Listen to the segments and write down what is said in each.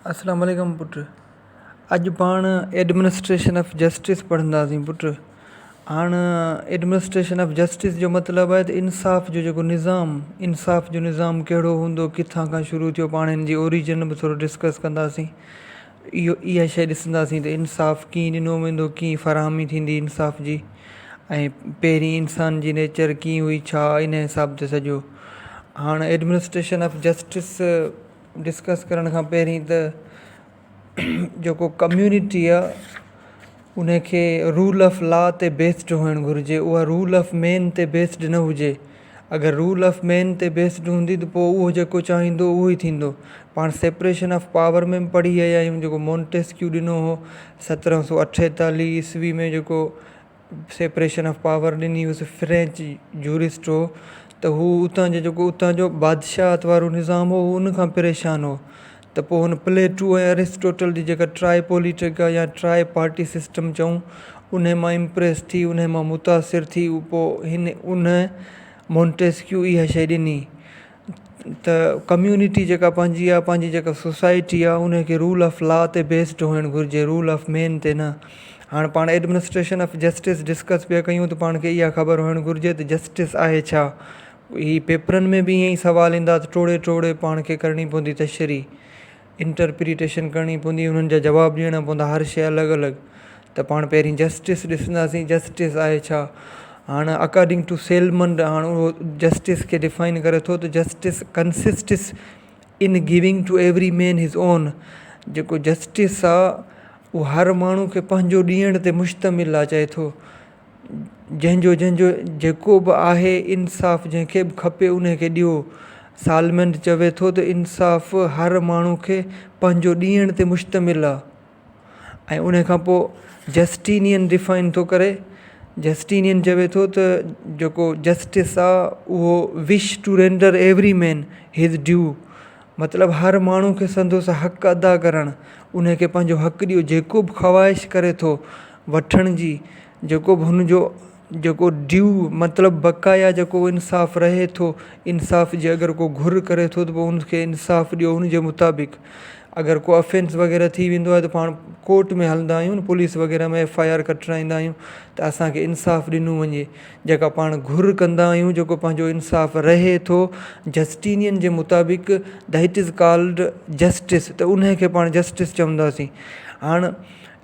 अस्सलाम वालेकुम पुट। अॼु पाण एडमिनिस्ट्रेशन ऑफ जस्टिस पढ़ंदासीं पुट। हाणे एडमिनिस्ट्रेशन ऑफ जस्टिस जो मतिलबु आहे त इंसाफ़ जो जेको इंसाफ़ जो निज़ाम कहिड़ो हूंदो, किथां खां शुरू थियो, पाण हिन जी ओरिजिन बि थोरो डिस्कस कंदासीं। इहा शइ ॾिसंदासीं त इंसाफ़ कीअं ॾिनो वेंदो, कीअं फ़राहमी थींदी इंसाफ़ जी, ऐं पहिरीं इंसान जी नेचर कीअं हुई, छा इन हिसाब ते सॼो। हाणे एडमिनिस्ट्रेशन ऑफ जस्टिस डिस्कस करण खां पहिरीं त जेको कम्यूनिटी आहे उनखे रूल ऑफ लॉ ते बेस्ड हुअणु घुरिजे, उहा रूल ऑफ मैन ते बेस्ड न हुजे। अगरि रूल ऑफ मैन ते बेस्ड हूंदी त पोइ उहो जेको चाहींदो उहो ई थींदो। पाण सेपरेशन ऑफ पावर में बि पढ़ी आया आहियूं, जेको मोंटेस्क्यू ॾिनो हो 1748 ईस्वी में, जेको सेपरेशन ऑफ पावर ॾिनी हुअसि, फ्रेंच जूरिस्ट हो। त हू उतां जो बादशाहत वारो निज़ाम हो, उन खां परेशान हो। त पोइ हुन प्लेटू ऐं एरिस्टोटल जी जेका ट्राईपोलिटिक या ट्राई पार्टी सिस्टम चऊं, उन मां इम्प्रेस थी, उन मां मुतासिर थी, पोइ उन मोंटेस्क्यू इहा शइ ॾिनी त कम्यूनिटी जेका पंहिंजी आहे, पंहिंजी जेका सोसाइटी आहे, उनखे रूल ऑफ लॉ ते बेस्ड हुअणु घुरिजे, रूल ऑफ मैन ते न। हाणे पाण एडमिनिस्ट्रेशन ऑफ जस्टिस डिस्कस पिया कयूं त पाण खे इहा ख़बर हुअणु घुरिजे त जस्टिस आहे छा। ही पेपरनि में बि ईअं ई सुवाल ईंदा त टोड़े पाण खे करणी पवंदी तशरी, इंटरप्रिटेशन करणी पवंदी, हुननि जा जवाब ॾियणा पवंदा, हर शइ अलॻि अलॻि। त पाण पहिरीं जस्टिस ॾिसंदासीं, जस्टिस आहे छा। हाणे अकॉर्डिंग टू सेलमन, हाणे उहो जस्टिस खे डिफाइन करे थो त justice कंसिस्टिस in giving two every man हिज ओन। जेको जस्टिस आहे उहो हर माण्हू खे पंहिंजो ॾियण ते मुश्तमिल आहे, चए थो जंहिंजो जेको बि आहे इंसाफ़ जंहिंखे बि खपे उनखे ॾियो। सालमेंट चवे थो त इंसाफ़ हर माण्हू खे पंहिंजो ॾियण ते मुश्तमिल आहे। ऐं उन खां पोइ जस्टिनियन डिफाइन थो करे। जस्टिनियन चवे थो त जेको जस्टिस आहे उहो wish to render every man his due, मतिलबु हर माण्हू खे संदसि हक़ अदा करणु, उनखे पंहिंजो हक़ ॾियो। जेको बि ख़्वाहिश करे थो वठण जी, जेको बि हुनजो जेको ड्यू मतिलबु बक़ाया जेको इंसाफ़ रहे थो, इंसाफ़ जी अगरि को घुर करे थो त पोइ उनखे इंसाफ़ ॾियो उनजे मुताबिक़। अगरि को अफेंस वग़ैरह थी वेंदो आहे त पाण कोर्ट में हलंदा आहियूं न, पुलिस वग़ैरह में FIR कटराईंदा आहियूं त असांखे इंसाफ़ ॾिनो वञे। जेका पाण घुर कंदा आहियूं, जेको पंहिंजो इंसाफ़ रहे थो जस्टिनियन जे मुताबिक़, the it is called justice, त उनखे पाण जस्टिस चवंदासीं। हाणे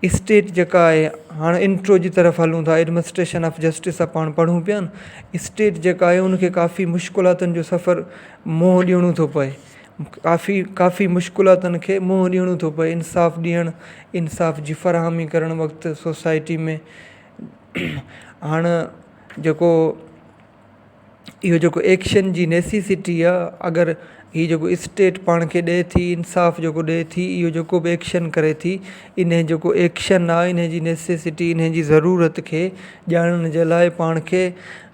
स्टेट जेका आहे, हाणे इंट्रो जी तरफ़ हलूं था, एडमिनिस्ट्रेशन ऑफ जस्टिस आहे पाण पढ़ूं पिया न। स्टेट जेका आहे उनखे काफ़ी मुश्किलातुनि जो सफ़र मोह ॾियणो थो पए, काफ़ी मुश्किलातुनि खे मोह ॾियणो थो पए इंसाफ़ ॾियणु, इंसाफ़ जी फ़राहमी करणु वक़्तु सोसाइटी में। हाणे इहो जेको एक्शन जी नेसेसिटी आहे, अगरि हीअ जेको स्टेट पाण खे ॾिए थी, इंसाफ़ जेको ॾिए थी, इहो जेको बि एक्शन करे थी, इन जेको एक्शन आहे, इन जी नेसेसिटी, इन जी ज़रूरत खे ॼाणण जे लाइ पाण खे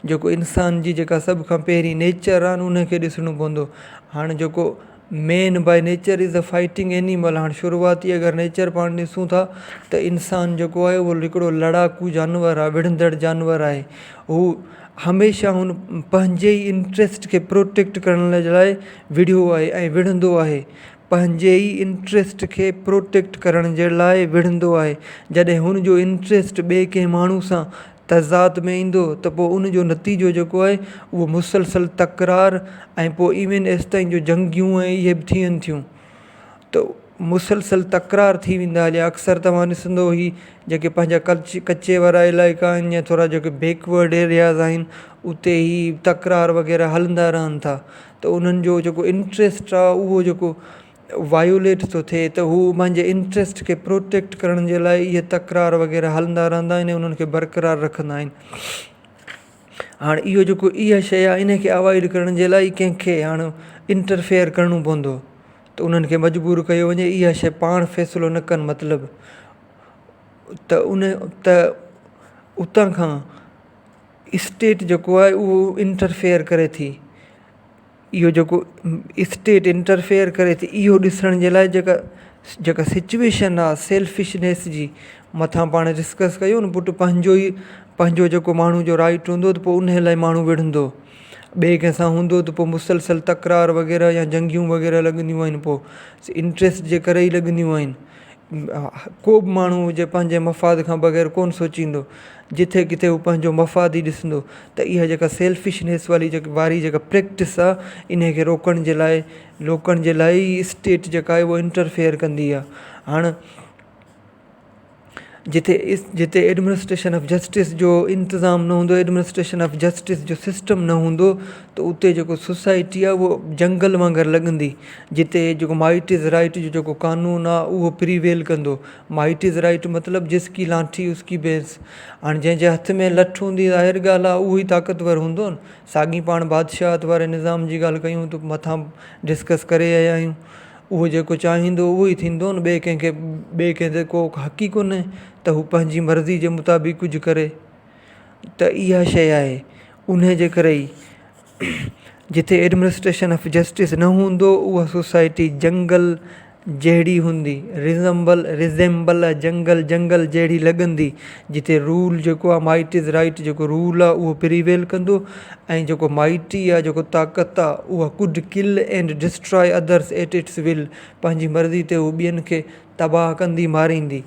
जेको इंसान जी जेका सभ खां पहिरीं नेचर आहे न, उनखे ॾिसणो पवंदो। हाणे जेको man by nature is a fighting animal. हाणे शुरूआती अगरि नेचर पाण ॾिसूं था त इंसान जेको आहे उहो हिकिड़ो लड़ाकू जानवर आहे, विढ़ंदड़ जानवर आहे। हू हमेशह हुन पंहिंजे ई इंट्रस्ट खे प्रोटेक्ट करण जे लाइ विढ़ियो आहे ऐं विढ़ंदो आहे, पंहिंजे ई इंट्रस्ट खे प्रोटेक्ट करण जे लाइ विढ़ंदो आहे। जॾहिं हुनजो इंट्रस्ट ॿिए कंहिं माण्हू सां तज़ाद में ईंदो त पोइ उनजो नतीजो जेको आहे उहो मुसलसल तकरार, ऐं पोइ इवन एसिताईं जो जंगियूं ऐं इहे बि थियनि थियूं, त मुसलसल तकरार थी वेंदा हलिया। अक्सर तव्हां ॾिसंदो ही जेके पंहिंजा कच्चे वारा इलाइक़ा आहिनि या थोरा जेके बैकवर्ड एरियाज़ आहिनि, उते ई तकरार वग़ैरह हलंदा रहनि था। त उन्हनि जो जेको इंट्रस्ट आहे उहो जेको वायोलेट थो थिए, त हू पंहिंजे इंट्रस्ट खे प्रोटेक्ट करण जे लाइ इहे तकरार वग़ैरह हलंदा रहंदा आहिनि, उन्हनि खे बरक़रार रखंदा आहिनि। हाणे इहो जेको इहा शइ आहे, इनखे अवॉइड करण जे लाइ कंहिंखे हाणे इंटरफेयर करिणो पवंदो, त उन्हनि खे मजबूर कयो वञे इहा शइ पाण फ़ैसिलो न कनि। मतिलबु त उतां खां स्टेट जेको आहे उहो इंटरफेयर करे थी। इहो जेको स्टेट इंटरफेयर करे थी, इहो ॾिसण जे लाइ जेका सिचुएशन आहे सेल्फिशनेस जी, मथां पाण डिस्कस कयो न पुटु, पंहिंजो जेको माण्हू जो राइट हूंदो त पोइ उन लाइ माण्हू विढ़ंदो। ॿिए कंहिंसां हूंदो त पोइ मुसलसल तकरार वग़ैरह या जंगियूं वग़ैरह लॻंदियूं आहिनि, पोइ इंट्रस्ट जे करे ई लॻंदियूं आहिनि। को बि माण्हू हुजे पंहिंजे मफ़ाद खां बग़ैर कोन सोचींदो, जिथे किथे हू पंहिंजो मफ़ाद ई ॾिसंदो। त इहा जेका सेल्फिशनेस वारी जेका प्रैक्टिस आहे, इन खे रोकण जे लाइ स्टेट जेका आहे उहा इंटरफेयर कंदी आहे। हाणे जिते एडमिनिस्ट्रेशन ऑफ जस्टिस जो इंतिज़ामु न हूंदो, एडमिनिस्ट्रेशन ऑफ जस्टिस जो सिस्टम न हूंदो, त उते जेको सोसाइटी आहे उहो जंगल वांगुरु लॻंदी, जिते जेको माइट इज़ राइट जो जेको क़ानूनु आहे उहो प्रिवेल कंदो। माइट इज़ राइट मतिलबु जिसकी लाठी उसकी भैंस। हाणे जंहिंजे हथ में लठ हूंदी ज़ाहिर ॻाल्हि आहे उहो ई ताक़तवर हूंदो न। साॻी पाण बादशाहत वारे निज़ाम जी ॻाल्हि कयूं त मथां डिस्कस करे आया आहियूं, उहो जेको चाहींदो उहो ई थींदो न। ॿिए कंहिं ते को हक़ ई कोन्हे त हू पंहिंजी मर्ज़ी जे मुताबिक़ कुझु करे। त इहा शइ आहे, उन जे करे ई जिथे एडमिनिस्ट्रेशन ऑफ जस्टिस न हूंदो उहा सोसाइटी जंगल जहिड़ी हूंदी, रिज़ेंबल जंगल जहिड़ी लॻंदी, जिते रूल जेको आहे माइट इज़ राइट जेको रूल आहे उहो प्रिवेल कंदो, ऐं जेको माइटी आहे जेको ताक़त आहे उहा could kill and destroy others at its will, पंहिंजी मर्ज़ी ते हू ॿियनि खे तबाह कंदी, मारींदी।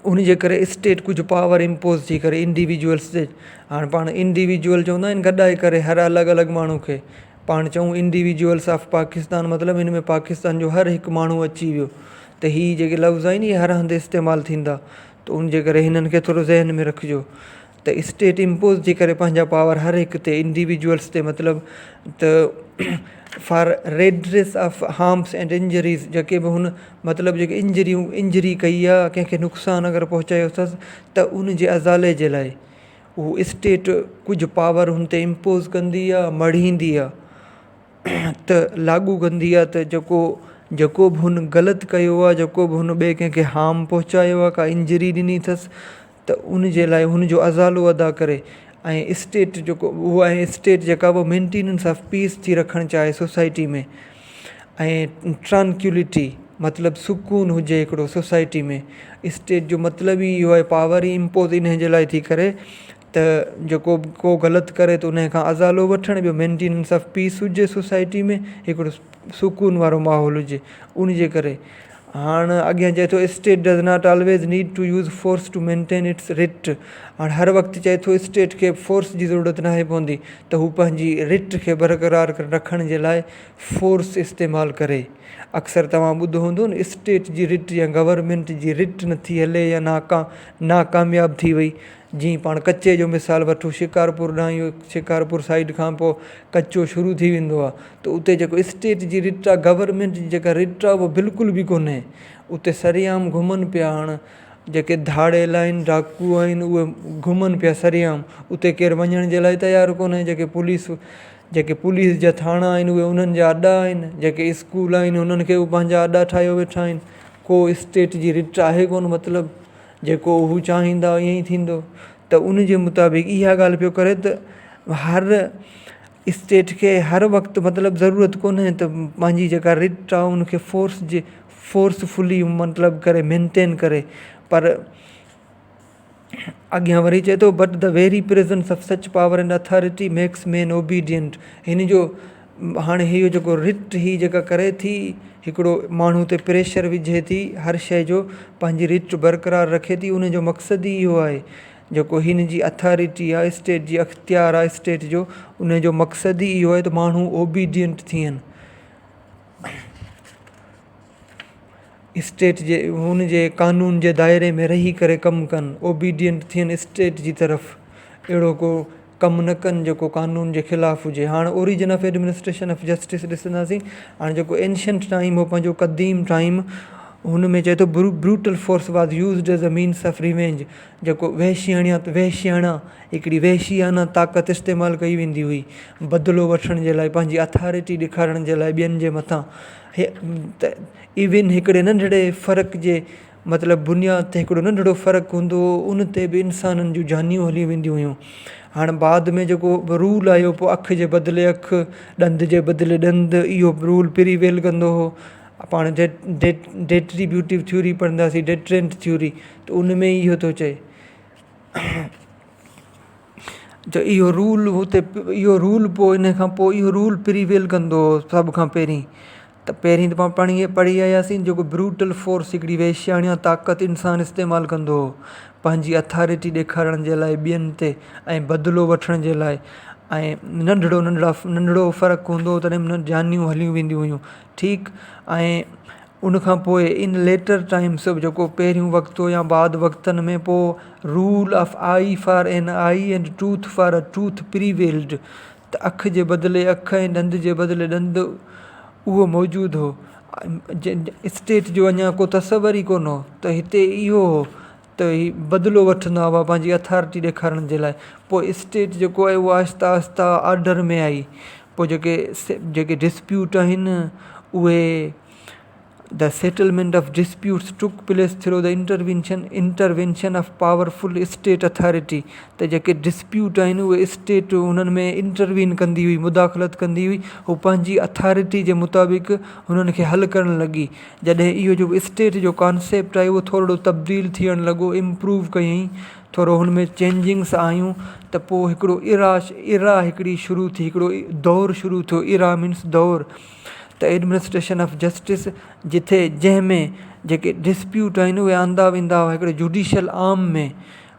उन जे करे स्टेट कुझु पावर इम्पोज़ थी करे इंडिविजुअल्स ते, हाणे पाण इंडिविजुअल चवंदा आहिनि गॾाए करे हर अलॻि अलॻि माण्हू खे, पाण चऊं इंडिविजुअल्स ऑफ पाकिस्तान, मतिलबु हिन में पाकिस्तान जो हर हिकु माण्हू अची वियो। त हीअ जेके लफ़्ज़ आहिनि इहे हर हंधि इस्तेमालु थींदा, त उन जे करे हिननि खे थोरो ज़हन में रखिजो त स्टेट इम्पोज़ थी करे पंहिंजा पावर हर हिक ते, इंडिविजुअल्स ते, मतिलबु त for redress of harms and injuries, जेके बि हुन मतिलबु जेके इंजरी कई आहे, कंहिंखे नुक़सानु अगरि पहुचायो अथसि त उन जे अज़ाले जे लाइ उहो स्टेट कुझु पावर हुन ते इम्पोज़ कंदी आहे, मढ़ींदी आहे, त लागू कंदी आहे, त जेको बि हुन ग़लति कयो आहे, जेको बि हुन ॿिए कंहिंखे हार्म पहुचायो आहे, का इंजरी ॾिनी अथसि, त उन जे लाइ हुनजो अज़ालो अदा करे। ऐं स्टेट जेको उहो ऐं स्टेट जेका उहा मेंटेनेंस ऑफ पीस थी रखणु चाहे सोसाइटी में, ऐं ट्रांक्युलिटी मतिलबु सुकून हुजे हिकिड़ो सोसाइटी में। स्टेट जो मतिलबु ई इहो आहे, पावर ई इम्पोज़ इन जे लाइ थी करे त जेको को ग़लति करे त उन खां अज़ालो वठणु, ॿियो मेंटेनेंस ऑफ पीस हुजे सोसाइटी में, हिकिड़ो सुकून वारो माहौल हुजे। उन जे करे हाणे अॻियां चए थो state does not always need to use force to maintain its writ. हाणे हर वक़्तु चए थो स्टेट खे फोर्स जी ज़रूरत न आहे पवंदी, त हू पंहिंजी रिट खे बरक़रार रखण जे लाइ फोर्स इस्तेमालु करे। अक्सर तव्हां ॿुधो हूंदो न, स्टेट जी रिट या गवर्नमेंट जी रिट नथी हले या नाकामयाबु थी वई। जीअं पाण कचे जो मिसाल वठूं, शिकारपुर ॾांहुं, शिकारपुर साइड खां पोइ कचो शुरू थी वेंदो आहे, त उते जेको स्टेट जी रिट आहे, गवर्नमेंट जी जेका रिट आहे उहा बिल्कुलु बि कोन्हे। उते सरेआम घुमनि पिया, हाणे जेके धाड़ेल आहिनि, डाकू आहिनि, उहे घुमनि पिया सरेआम, उते केरु वञण जे लाइ तयारु कोन्हे। जेके पुलिस जा थाणा आहिनि उहे उन्हनि जा अॾा आहिनि, जेके स्कूल आहिनि उन्हनि खे उहे पंहिंजा अॾा ठाहियो वेठा आहिनि। को स्टेट जी रिट आहे कोन, मतिलबु जेको हू चाहींदा ईअं ई थींदो। त उन जे मुताबिक़ इहा ॻाल्हि पियो करे त हर स्टेट खे हर वक़्तु मतिलबु ज़रूरत कोन्हे त पंहिंजी जेका रिट आहे उनखे फोर्सफुली मतिलबु करे मेंटेन करे। पर अॻियां वरी चए थो, but the very presence of such power and authority makes man obedient. हिन जो हाणे इहो जेको रिट ही जेका करे थी, हिकिड़ो माण्हू ते प्रेशर विझे थी, हर शइ जो पंहिंजी रिट बरक़रार रखे थी, उन जो मक़सदु ई इहो आहे। जेको हिन जी अथॉरिटी आहे, स्टेट जी अख़्तियार आहे स्टेट जो, उन जो मक़सदु ई इहो आहे त माण्हू ओबीडियंट थियनि, स्टेट जे हुन जे क़ानून जे दायरे में रही करे कमु कनि, ओबीडियंट थियनि स्टेट जी तरफ़, अहिड़ो को कमु न कनि जेको क़ानून जे ख़िलाफ़ु हुजे। हाणे origin of administration of justice ॾिसंदासीं। हाणे जेको एंशियंट टाइम हो, पंहिंजो क़दीम टाइम, हुन में चए थो brutal force was used as a means of revenge. जेको वहशियाना हिकिड़ी वहशियाना ताक़त इस्तेमालु कई वेंदी हुई बदिलो वठण जे लाइ, पंहिंजी अथॉरिटी ॾेखारण जे लाइ ॿियनि जे मथां। त इवन हिकिड़े नंढिड़े फ़र्क़ु जे मतिलबु बुनियाद ते हिकिड़ो नंढिड़ो फ़र्क़ु हूंदो हो, उन ते बि इंसाननि जूं जानियूं हली वेंदियूं हुयूं। हाणे बाद में जेको रूल आयो, पोइ अखि जे बदिले अखि, ॾंद जे बदिले ॾंद, इहो रूल प्रिवेल कंदो हो। पाण डेट्रीब्यूटिव थ्योरी पढ़ंदासीं, डेट्रेंट थ्योरी, त उन में इहो थो चए। जो इहो रूल हुते इहो रूल पोइ इन खां पोइ इहो रूल प्रिवेल कंदो हो सभ खां पहिरीं। त पहिरीं त पाण पढ़ी आयासीं जेको ब्रूटल फोर्स हिकिड़ी वेश्याणिया ताक़त इंसानु इस्तेमालु कंदो हो पंहिंजी अथॉरिटी ॾेखारण जे लाइ ॿियनि ते ऐं बदिलो वठण जे लाइ। ऐं नंढड़ो फ़र्क़ु हूंदो हो तॾहिं महिल जानियूं हलियूं वेंदियूं हुयूं ठीकु। ऐं उनखां पोइ इन लेटर टाइम्स जेको पहिरियों वक़्तु या बाद वक़्तनि में पोइ rule of eye for an eye and tooth for a tooth prevailed. त अखि जे बदिले अखि ऐं ॾंद जे बदिले ॾंद उहो मौजूदु हो। स्टेट जो अञा को तसवर ई कोन हो त हिते इहो हो त ही बदिलो वठंदा हुआ पंहिंजी अथॉरिटी ॾेखारण जे लाइ। पोइ स्टेट जेको आहे उहो आहिस्ता आहिस्ता ऑर्डर में आई। पोइ जेके डिस्प्यूट आहिनि उहे the settlement of disputes took place through the intervention of powerful state authority. त जेके डिस्प्यूट आहिनि उहे स्टेट हुननि में इंटरवीन कंदी हुई, मुदाख़लत कंदी हुई, हू पंहिंजी अथॉरिटी जे मुताबिक़ हुननि खे हल करणु लॻी। जॾहिं इहो जेको स्टेट जो कॉन्सेप्ट आहे उहो थोरो तब्दील थियणु लॻो, इम्प्रूव कयईं, थोरो हुन में चेंजिंग्स आयूं, त पोइ हिकिड़ो इरा हिकिड़ी शुरू थी, हिकिड़ो दौरु शुरू थियो। इरा मीन्स दौरु। त एडमिनिस्ट्रेशन ऑफ जस्टिस जंहिंमें जेके डिस्प्यूट आहिनि उहे आंदा वेंदा हुआ हिकिड़े जुडिशियल आर्म में।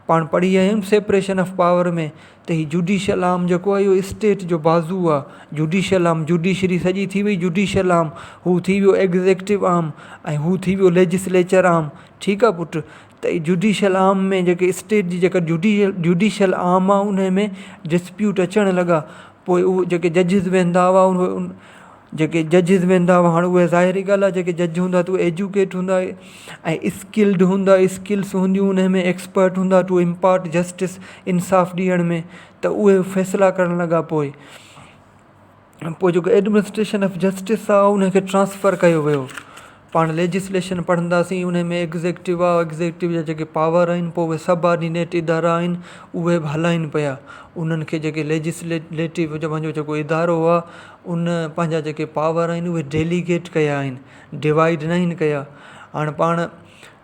पाण पढ़ी आया आहियूं सेपरेशन ऑफ पावर में त हीउ जुडिशियल आर्म जेको आहे इहो स्टेट जो बाज़ू आहे। जुडिशियल आर्म, जुडिशरी सॼी थी वई जुडिशियल आर्म, हू थी वियो एग्ज़ेक्टिव आर्म ऐं हू थी वियो लेजिस्लेचर आर्म। ठीकु आहे पुटु। त जुडिशियल आर्म में जेके स्टेट जी जेका जुडिशियल आर्म आहे उन में डिस्प्यूट अचणु लॻा। पोइ उहे जेके जजिस वेंदा हुआ हाणे उहे ज़ाहिरी ॻाल्हि आहे जेके जज हूंदा त उहे एजुकेट हूंदा ऐं स्किल्ड हूंदा, स्किल्स हूंदियूं उन में, एक्सपर्ट हूंदा टू इम्पार्ट जस्टिस, इंसाफ़ ॾियण में। त उहे फ़ैसिला करणु लॻा। पोइ जेको एडमिनिस्ट्रेशन ऑफ जस्टिस आहे उनखे ट्रांसफ़र कयो वियो। पाण लेजिस्लेशन पढ़ंदासीं उन में एग्ज़ेक्टिव आहे, एग्ज़ेक्टिव जा जेके पावर आहिनि पोइ उहे सबऑर्डिनेट इदारा आहिनि उहे बि हलाइनि पिया। उन्हनि खे जेके लेजिस्लेटिव जो पंहिंजो जेको इदारो आहे उन पंहिंजा जेके पावर आहिनि उहे डेलीगेट कया आहिनि, डिवाइड न आहिनि कया। हाणे पाण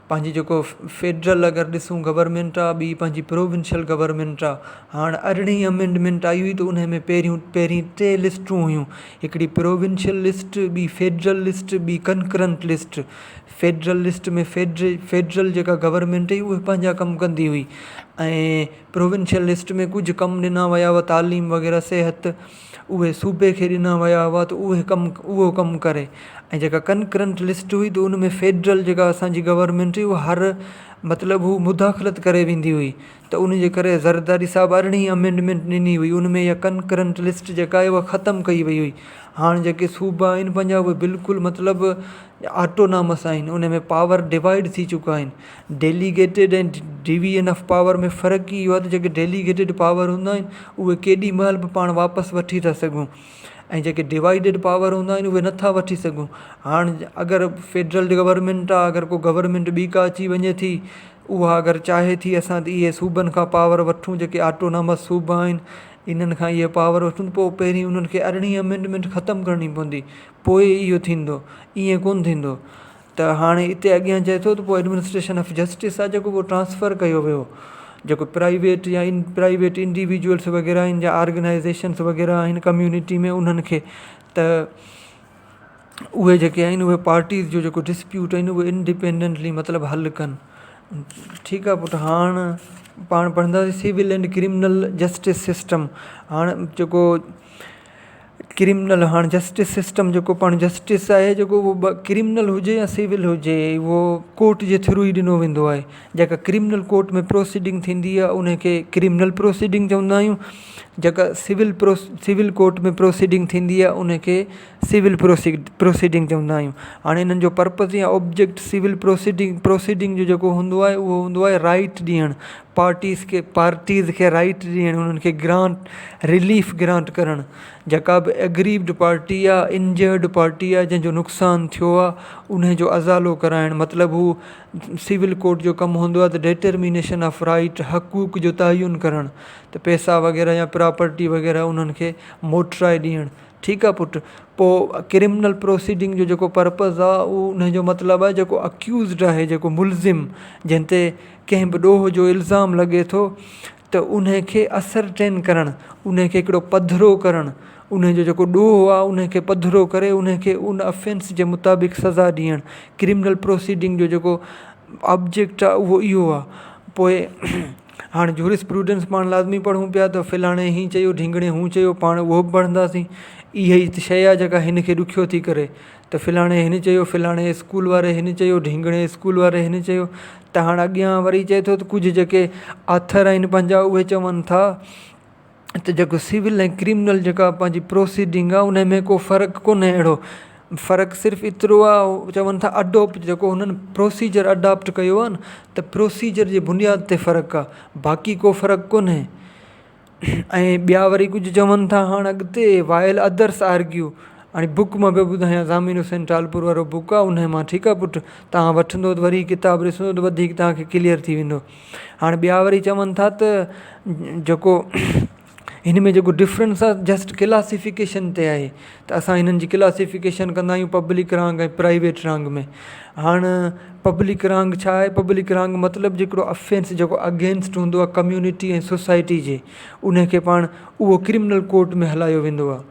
पंहिंजी जेको फेडरल अगरि ॾिसूं गवर्नमेंट आहे, ॿी पंहिंजी प्रोविंशियल गवर्नमेंट आहे। हाणे 18वीं अमेंडमेंट आई हुई त उन में पहिरीं 3 लिस्टूं हुयूं, हिकिड़ी प्रोविंशियल लिस्ट, ॿी फेडरल लिस्ट, ॿी कंकरंट लिस्ट। फेडरल लिस्ट में फेडरल जेका गवर्नमेंट हुई उहे पंहिंजा कमु कंदी हुई ऐं प्रोविंशियल लिस्ट में कुझु कमु ॾिना विया हुआ, तालीम वग़ैरह, सिहत, उहे सूबे खे ॾिना विया हुआ त उहो कमु करे। ऐं जेका कंकरंट लिस्ट हुई त उन में फेडरल जेका असांजी गवर्नमेंट हुई उहा मतिलबु हू मुदाख़लत करे वेंदी हुई। त उन जे करे ज़रदारी साहिबु 18वीं अमेंडमेंट ॾिनी हुई, उन में इहा कंकरंट लिस्ट जेका आहे उहा ख़तमु कई वई हुई। हाणे जेके सूबा आहिनि पंहिंजा उहे बिल्कुलु मतिलबु ऑटोनॉमस आहिनि, उन में पावर डिवाइड थी चुका आहिनि। डेलीगेटेड ऐं डिवीजन ऑफ पावर में फ़र्क़ु ई इहो आहे त जेके डेलीगेटेड पावर हूंदा आहिनि उहे केॾी महिल बि पाण वापसि वठी था सघूं ऐं जेके डिवाइडेड पावर हूंदा आहिनि उहे नथा वठी सघूं। हाणे अगरि फेडरल गवर्नमेंट आहे, अगरि को गवर्नमेंट ॿी का अची वञे थी, उहा अगरि चाहे थी असां इहे सूबनि खां पावर वठूं, जेके ऑटोनॉमस सूबा आहिनि इन्हनि खां इहे पावर वठूं, पोइ पहिरीं उन्हनि खे 18वीं अमेंडमेंट ख़तमु करणी पवंदी, पोइ इहो थींदो, ईअं कोन्ह थींदो। त हाणे हिते अॻियां चए थो त पोइ एडमिनिस्ट्रेशन ऑफ जस्टिस आहे जेको उहो ट्रांसफ़र कयो वियो। जेको प्राइवेट या प्राइवेट इंडिविजुअल्स वग़ैरह आहिनि या ऑर्गेनाइज़ेशन्स वग़ैरह आहिनि कम्यूनिटी में, उन्हनि खे त उहे जेके आहिनि उहे पार्टीज़ जो जेको डिस्प्यूट आहिनि उहे इंडिपेंडेंटली मतिलबु हल कनि। ठीकु आहे पुटु। हाणे पाण पढ़ंदासीं civil and criminal justice system. हाणे जेको क्रिमिनल, हाणे जस्टिस सिस्टम जेको पाण जस्टिस आहे जेको उहो क्रिमिनल हुजे या सिविल हुजे उहो कोर्ट जे थ्रू ई ॾिनो वेंदो आहे। जेका क्रिमिनल कोर्ट में प्रोसीडिंग थींदी आहे उनखे क्रिमिनल प्रोसीडिंग चवंदा आहियूं, जेका सिविल कोर्ट में प्रोसीडिंग थींदी आहे उनखे सिविल प्रोसीडिंग चवंदा आहियूं। हाणे इन्हनि जो पर्पज़ या ऑब्जेक्ट सिविल प्रोसीडिंग जो जेको हूंदो आहे उहो हूंदो आहे राइट ॾियणु, पार्टीज़ खे राइट ॾियणु, उन्हनि खे रिलीफ ग्रांट करणु। जेका बि एग्रीव्ड पार्टी आहे, इंजर्ड पार्टी आहे, जंहिंजो नुक़सानु थियो आहे उन जो अज़ालो कराइणु, मतिलबु हू सिविल कोर्ट जो कमु हूंदो आहे त डिटर्मिनेशन ऑफ राइट, हक़ूक़ जो तयन करणु, त पैसा वग़ैरह या प्रॉपर्टी वग़ैरह उन्हनि खे मोटराए ॾियणु। ठीकु आहे पुटु। पोइ क्रिमिनल प्रोसीडिंग जो जेको पर्पज़ आहे उहो उनजो मतिलबु आहे जेको अक्यूज़ड आहे, जेको मुलज़िम, जंहिं ते कंहिं बि ॾोह जो इल्ज़ाम लॻे थो त उनखे असरटेन करणु, उनखे हिकिड़ो पधिरो करणु, उनजो जेको ॾोह आहे उनखे पधिरो करे उनखे उन अफेंस जे मुताबिक़ सज़ा ॾियणु। क्रिमिनल प्रोसीडिंग जो जेको ऑब्जेक्ट आहे उहो इहो आहे। पोइ हाणे जूरिस्प्रूडेंस पाण लाज़मी पढ़ूं पिया त फलाणे हीअं चयो, ढींगणे हूं चयो, पाण उहो बि पढ़ंदासीं। इहा ई शइ आहे जेका हिन खे ॾुखियो थी करे, त फलाणे हिन चयो, फलाणे स्कूल वारे हिन चयो, ढींगणे स्कूल वारे हिन चयो। त हाणे अॻियां वरी चए थो त कुझु जेके आथर आहिनि पंहिंजा उहे चवनि था त जेको सिविल ऐं क्रिमिनल जेका पंहिंजी प्रोसीडिंग आहे उन में को फ़र्क़ु कोन्हे। अहिड़ो फ़र्क़ु सिर्फ़ु एतिरो आहे, चवनि था अडोप्ट, जेको हुननि प्रोसीजर अडॉप्ट कयो आहे न, त प्रोसीजर जे बुनियाद ते फ़र्क़ु आहे, बाक़ी को फ़र्क़ु कोन्हे। ऐं ॿिया वरी कुझु चवनि था हाणे अॻिते वाइल अदर्स आर्ग्यू, हाणे बुक मां पियो ॿुधायां, ज़ामिन हुसैन टालपुर वारो बुक आहे, उन मां ठीकु आहे पुटु, तव्हां वठंदो त वरी किताबु ॾिसंदो त वधीक तव्हांखे क्लियर थी वेंदो। हाणे ॿिया वरी चवनि था त जेको हिन में जेको डिफरेंस आहे जस्ट क्लासिफिकेशन ते आहे, त असां हिननि जी क्लासिफिकेशन कंदा आहियूं पब्लिक रांग ऐं प्राइवेट रांग में। हाणे पब्लिक रांग छा आहे? पब्लिक रांग मतिलबु हिकिड़ो अफेंस जेको अगेंस्ट हूंदो आहे कम्यूनिटी ऐं सोसाइटी जे, उनखे पाण उहो क्रिमिनल कोर्ट में हलायो वेंदो आहे।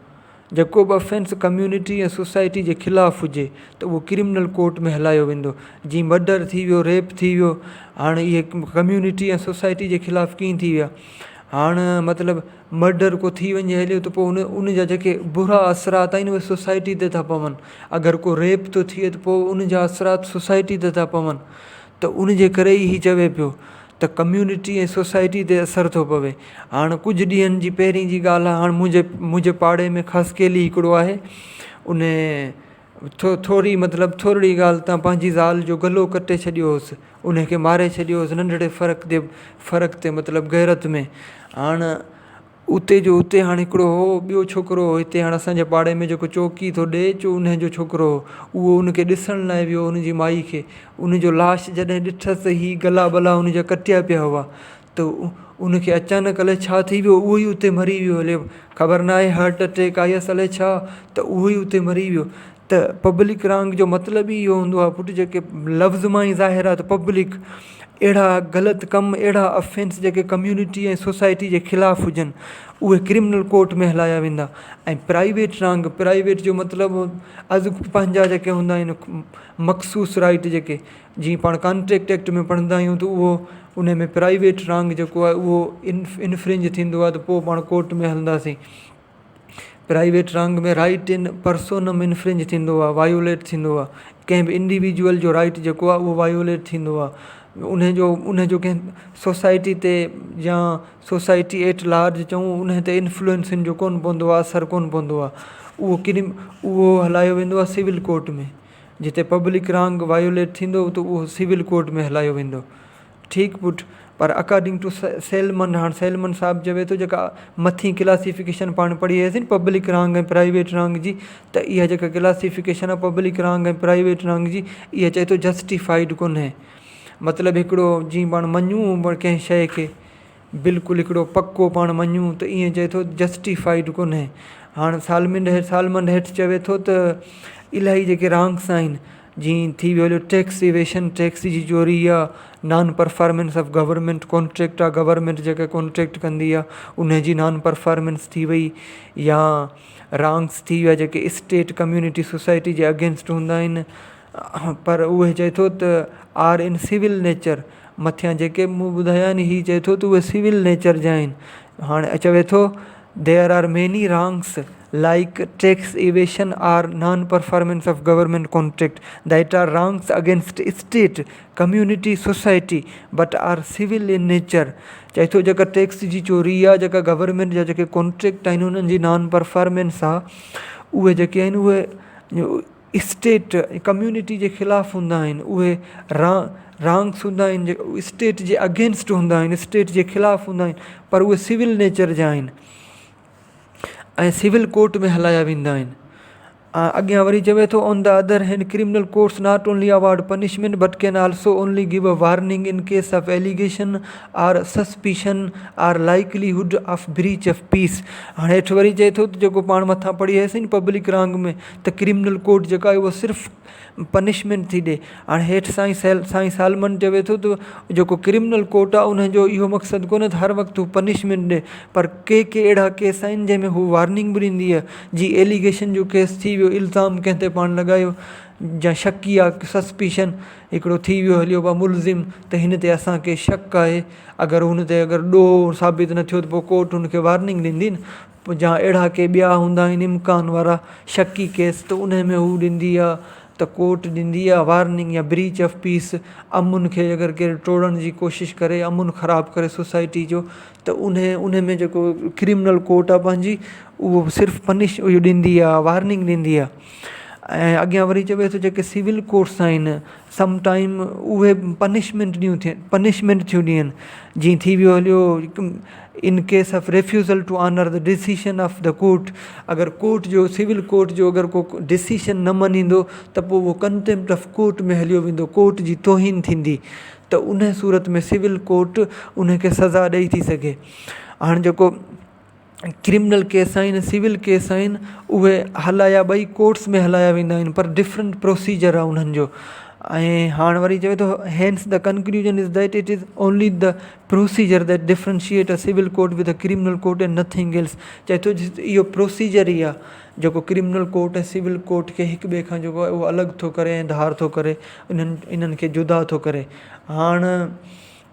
जेको बि अफेंस कम्यूनिटी ऐं सोसाइटी जे ख़िलाफ़ु हुजे त उहो क्रिमिनल कोर्ट में हलायो वेंदो। जीअं मर्डर थी वियो, रेप थी वियो, हाणे इहे कम्यूनिटी ऐं सोसाइटी जे ख़िलाफ़ु कीअं थी विया। हाणे मतिलबु मर्डर को थी वञे हलियो त पोइ उन जा जेके बुरा असरात आहिनि उहे सोसाइटी ते था पवनि। अगरि को रेप थो थिए त पोइ उन जा असरात सोसाइटी ते था पवनि। त उन जे करे ई चवे पियो त कम्यूनिटी ऐं सोसाइटी ते असरु थो पवे। हाणे कुझु ॾींहंनि जी पहिरीं जी ॻाल्हि आहे, हाणे मुंहिंजे पाड़े में ख़ासि केली हिकिड़ो आहे, उन थोरी मतिलबु थोरी ॻाल्हि तां पंहिंजी ज़ाल जो गलो कटे छॾियो हुअसि, उनखे मारे छॾियो हुअसि नंढड़े फ़र्क़ु ते मतिलबु गैरत में। हाणे उते जो उते हाणे हिकिड़ो हो ॿियो छोकिरो हो हिते, हाणे असांजे पाड़े में जेको चौकी थो ॾिए उनजो छोकिरो हो, उहो उनखे ॾिसण लाइ वियो उनजी माई खे। उनजो लाश जॾहिं ॾिठसि ही गला बला उनजा कटिया पिया हुआ, त उनखे अचानक अलाए छा थी वियो, उहो ई उते मरी वियो। हले ख़बर न आहे हार्ट अटैक आयसि अलाए छा, त उहो ई उते मरी वियो। त पब्लिक रांग जो मतिलबु ई इहो हूंदो आहे पुटु, जेके लफ़्ज़ मां ई ज़ाहिर आहे त पब्लिक, अहिड़ा ग़लति कमु, अहिड़ा अफेंस जेके कम्यूनिटी ऐं सोसाइटी जे ख़िलाफ़ु हुजनि उहे क्रिमिनल कोर्ट में हलाया वेंदा। ऐं प्राइवेट रांग, प्राइवेट जो मतिलबु अॼु पंहिंजा जेके हूंदा आहिनि मख़सूस राइट, जेके जीअं पाण कॉन्ट्रेक्ट एक्ट में पढ़ंदा आहियूं त उहो उन में प्राइवेट रांग जेको आहे उहो इनफ्रिंज थींदो आहे, त पोइ पाण कोर्ट में हलंदासीं। प्राइवेट रांग में राइट इन पर्सोनम इनफ्रिंज थींदो आहे, वायोलेट थींदो आहे। कंहिं बि इंडिविजुअल जो राइट जेको आहे उहो वायोलेट थींदो आहे। उनजो कंहिं सोसाइटी ते या सोसाइटी एट लार्ज चऊं उन ते इन्फ्लुएंस जो कोन पवंदो आहे, असरु कोन पवंदो आहे। उहो हलायो वेंदो आहे सिविल कोर्ट में। जिते पब्लिक रांग वायोलेट थींदो त उहो सिविल कोर्ट में हलायो वेंदो। ठीकु पुटु। पर अकॉर्डिंग टू सेलमन, हाणे सेलमन साहिबु चवे थो जेका मथीं क्लासिफिकेशन पाण पढ़ी आयासीं पब्लिक रांग ऐं प्राइवेट रांग जी, त इहा जेका क्लासिफिकेशन आहे पब्लिक रांग ऐं प्राइवेट रांग जी, इहा चए थो जस्टिफाइड कोन्हे। मतिलबु हिकिड़ो जीअं पाण मञूं कंहिं शइ खे बिल्कुलु हिकिड़ो पको पाण मञूं, त ईअं चए थो जस्टिफाइड कोन्हे। हाणे सालमन हेठि चवे थो त इलाही जेके रांग्स आहिनि, जीअं थी वियो टैक्स इवेशन, टैक्स जी चोरी आहे, non performance of government contract आहे, गवर्नमेंट जेका कॉन्ट्रैक्ट कंदी आहे उनजी नॉन परफॉर्मेंस थी वई, या रांग्स थी विया जेके स्टेट कम्यूनिटी सोसाइटी जे अगेंस्ट हूंदा आहिनि, पर उहे चए थो त आर इन सिविल नेचर। मथियां जेके मूं ॿुधाया आहिनि हीअ चए थो त उहे सिविल नेचर जा आहिनि। हाणे चवे थो there are many wrongs like tax evasion or non-performance of government contract that are wrongs against state, community, society but are civil in nature। चाहे तो जेका टैक्स जी चोरी आहे, जेका गवर्नमेंट जा जेके कॉन्ट्रैक्ट आहिनि उन्हनि जी नॉन परफॉर्मेंस आहे, उहे जेके आहिनि उहे स्टेट कम्यूनिटी जे ख़िलाफ़ु हूंदा आहिनि, उहे रांग्स हूंदा आहिनि, स्टेट जे अगेंस्ट हूंदा आहिनि, स्टेट जे ख़िलाफ़ु हूंदा आहिनि, पर उहे सिविल नेचर जा आहिनि ऐं सिविल कोर्ट में हलाया वेंदा आहिनि। अॻियां वरी चवे थो on the other hand criminal courts not only award punishment but can also only give a warning in case of allegation or suspicion or likelihood of breach of peace. हाणे हेठि वरी चए थो त जेको पाण मथां पढ़ी आयासीं पब्लिक रांग में, त क्रिमिनल कोर्ट जेका आहे उहा सिर्फ़ु पनिशमेंट थी ॾे। हाणे हेठि साईं सालमन चवे थो त जेको क्रिमिनल कोर्ट आहे उनजो इहो मक़सदु कोन्हे त हर वक़्तु हू पनिशमेंट ॾे, पर के अहिड़ा केस आहिनि जंहिंमें हू वार्निंग बि ॾींदी आहे। जीअं एलिगेशन जो केस थी वियो, इल्ज़ाम कंहिं ते पाण लॻायो, या शकी आहे, सस्पिशन हिकिड़ो थी वियो, हलियो पियो मुलज़िम त हिन ते असांखे शक आहे, अगरि हुन ते अगरि ॾोह साबित न थियो त पोइ कोर्ट हुनखे वार्निंग ॾींदी न। पोइ या अहिड़ा के ॿिया हूंदा आहिनि इम्कान वारा शकी केस, त उन में हू ॾींदी आहे त कोर्ट ॾींदी आहे वार्निंग। या ब्रीच ऑफ पीस, अमुन खे अगरि केरु तोड़ण जी कोशिशि करे, अमुन ख़राबु करे सोसाइटी जो, त उन में जेको क्रिमिनल कोर्ट आहे पंहिंजी, उहो सिर्फ़ु इहो ॾींदी आहे, वार्निंग ॾींदी आहे। ऐं अॻियां वरी चवे थो जेके सिविल कोर्ट्स आहिनि समटाइम उहे पनिशमेंट थियूं ॾियनि। जीअं थी वियो हलियो in case of refusal to honour the decision of the court, अगरि कोर्ट जो सिविल कोर्ट जो अगरि को डिसीशन न मञींदो त पोइ उहो कंटेम्प्ट ऑफ कोर्ट में हलियो वेंदो, कोर्ट जी तौहीन थींदी, त उन सूरत में सिविल कोर्ट उनखे सज़ा ॾेई थी सघे। हाणे जेको क्रिमिनल केस आहिनि, सिविल केस आहिनि, उहे हलाया ॿई कोर्ट्स में हलाया वेंदा आहिनि, पर डिफरेंट प्रोसीजर आहे उन्हनि जो। ऐं हाणे वरी चवे थो hence the conclusion is that it is only the procedure that differentiate a civil court with a criminal court and nothing else. चए थो इहो प्रोसीजर ई आहे जेको क्रिमिनल कोर्ट ऐं सिविल कोर्ट खे हिक ॿिए खां जेको आहे उहो अलॻि थो करे ऐं धार थो करे, इन्हनि खे जुदा थो करे। हाणे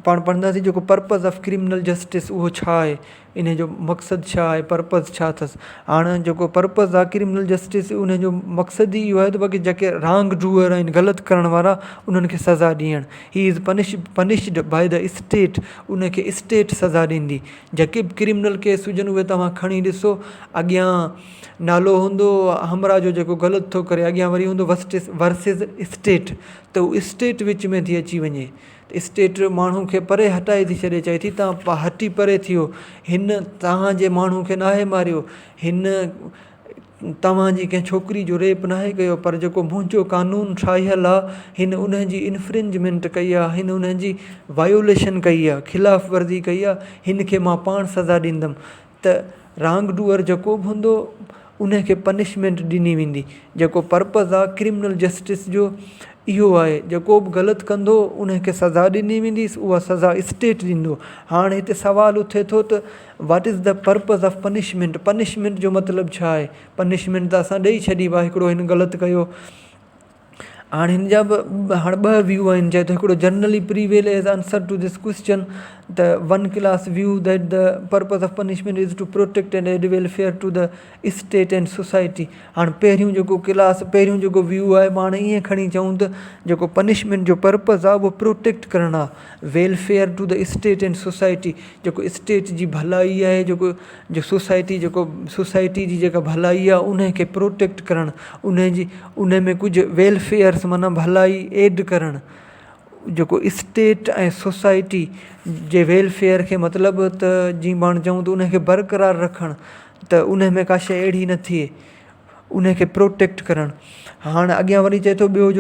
पाण पढ़ंदासीं जेको पर्पज़ ऑफ क्रिमिनल जस्टिस उहो छा आहे, इन जो मक़सदु छा आहे, पर्पज़ छा अथसि। हाणे जेको पर्पज़ आहे क्रिमिनल जस्टिस, उन जो मक़सदु ई इहो आहे त बाक़ी जेके रांग डूअर आहिनि, ग़लति करण वारा, उन्हनि खे सज़ा ॾियणु। He is punished by the state, उनखे स्टेट सज़ा ॾींदी। जेके बि क्रिमिनल केस हुजनि उहे तव्हां खणी ॾिसो, अॻियां नालो हूंदो हमरा जो जेको ग़लति थो करे, अॻियां वरी हूंदो वर्सिस स्टेट, त उहो स्टेट विच में थी अची वञे। स्टेट माण्हू खे परे हटाए थी छॾे, चए थी तव्हां हटी परे थियो, हिन तव्हांजे माण्हू खे नाहे मारियो, हिन तव्हांजी कंहिं छोकिरी जो रेप नाहे कयो, पर जेको मुंहिंजो कानून ठाहियलु आहे, हिन उनजी इन्फ्रिंजमेंट कई आहे, हिन उनजी वायोलेशन कई आहे, ख़िलाफ़ वर्ज़ी कई आहे, हिन खे मां पाण सज़ा ॾींदुमि। त रांग डूअर जेको बि हूंदो उनखे पनिशमेंट ॾिनी वेंदी। जेको पर्पज़ आहे क्रिमिनल जस्टिस जो इहो आहे, जेको बि ग़लति कंदो उनखे सज़ा ॾिनी वेंदी, उहा सज़ा स्टेट ॾींदो। हाणे हिते सुवालु उथे थो त what is the purpose of punishment, punishment जो मतिलबु छा आहे। पनिशमेंट त असां ॾेई छॾी आहे, हिकिड़ो हिन ग़लति कयो। हाणे हिन जा बि हाणे ॿ व्यू आहिनि। चए थो हिकिड़ो generally prevail as answer to this question त one class view that the purpose of punishment is to protect and aid welfare to the state and society. हाणे पहिरियों जेको व्यू आहे, मां हाणे ईअं खणी चऊं त जेको पनिशमेंट जो पर्पज़ आहे उहो प्रोटेक्ट करणु आहे, welfare to the state and society, जेको स्टेट जी भलाई आहे, जो सोसाइटी जी जेका भलाई आहे उनखे प्रोटेक्ट करणु, उन में कुझु वेलफेयर्स माना भलाई एड करणु। जेको स्टेट ऐं सोसाइटी जे वेलफेयर खे मतिलबु त जीअं पाण चऊं त उनखे बरक़रार रखणु, त उन में का शइ अहिड़ी न थिए, उनखे प्रोटेक्ट करणु। हाणे अॻियां वरी चए थो ॿियो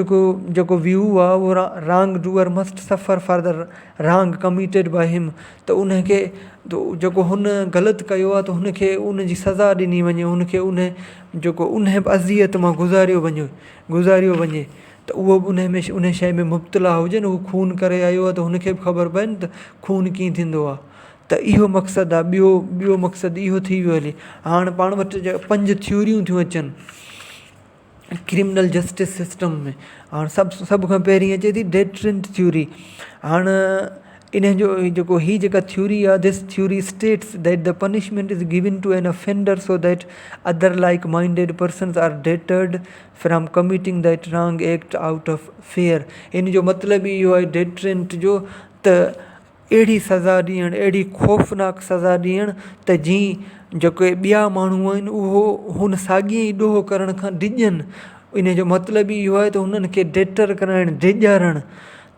जेको व्यू आहे उहो wrong doer must suffer for the wrong committed by him, त उनखे जेको हुन ग़लति कयो आहे त हुनखे उनजी सज़ा ॾिनी वञे, हुनखे उन अज़ियत मां गुज़ारियो वञे, त उहो बि उन शइ में मुब्तला हुजे न। उहो खून करे आयो आहे त हुनखे बि ख़बर पए न त खून कीअं थींदो आहे। त इहो मक़सदु आहे। ॿियो मक़सदु इहो थी वियो हले। हाणे पाण वटि 5 थ्योरियूं थियूं अचनि क्रिमिनल जस्टिस सिस्टम में। हाणे सभु खां पहिरीं अचे थी डेटरेंट थ्योरी। हाणे इन जो जेका थ्योरी आहे, this theory states that the punishment is given to an offender so that other like minded persons are deterred from committing that wrong act out of fear. इन जो मतिलबु इहो आहे डेटरेंट जो, त अहिड़ी सज़ा ॾियणु, अहिड़ी ख़ौफ़नाक सज़ा ॾियणु त जीअं जेके ॿिया माण्हू आहिनि उहो हुन साॻिए ई ॾोह करण खां डिॼनि। इन जो मतिलबु इहो आहे त हुननि खे डेटर कराइणु, डिॼारणु,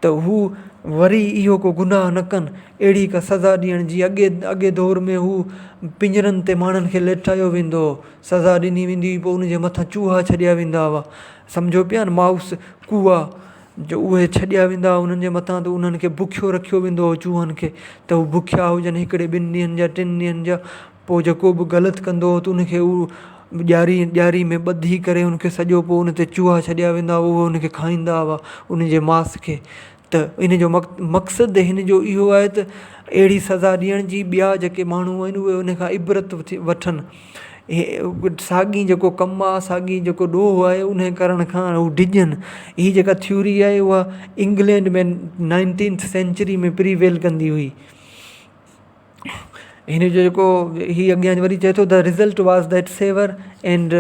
त हू वरी इहो को गुनाह न कनि। अहिड़ी का सज़ा ॾियणु जीअं अॻे दौर में हू पिंजरनि ते माण्हुनि खे लेटायो वेंदो हो, सज़ा ॾिनी वेंदी हुई, पोइ उनजे मथां चूहा छॾिया वेंदा हुआ, सम्झो पिया न, माउस कुआ जो उहे छॾिया वेंदा हुआ उन्हनि जे मथां, त उन्हनि खे बुखियो रखियो वेंदो हो चूहनि खे, त हू बुखिया हुजनि 1 ॾींहं 2 ॾींहंनि जा 3 ॾींहंनि जा। पोइ जेको बि ग़लति कंदो हो त उनखे ॾियारी में ॿधी करे उनखे सॼो पोइ उन ते चूहा छॾिया वेंदा, उहो उनखे खाईंदा हुआ उन जे मांस खे। त इन जो मक़सदु हिन जो इहो आहे त अहिड़ी सज़ा ॾियण जी ॿिया जेके माण्हू आहिनि उहे उन खां इबरत वठनि। साॻी जेको कमु आहे, साॻी जेको ॾोह आहे उन करण खां हू डिॼनि। हीअ जेका थ्योरी आहे उहा इंग्लैंड में 19th सेंचुरी में प्रिवेल कंदी हुई। हिन जो जेको हीअ अॻियां वरी चए थो, the result was that severe and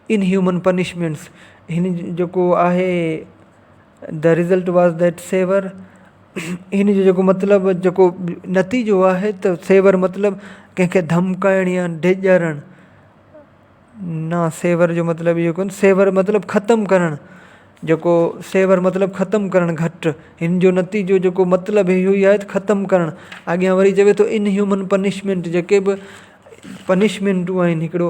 inhuman punishments. हिन जेको आहे the result was that severe, हिन जो जेको मतिलबु जेको नतीजो आहे त सेवर मतिलबु कंहिंखे धमकाइणु या डेॼारणु न। सेवर जो मतिलबु इहो कोन्हे, सेवर मतिलबु ख़तमु करणु, जेको सेवर मतिलबु ख़तमु करणु घटि। हिन जो नतीजो जेको मतिलबु इहो ई आहे त ख़तमु करणु। अॻियां वरी चवे थो इन ह्यूमन पनिशमेंट, जेके बि पनिशमेंटूं आहिनि, हिकिड़ो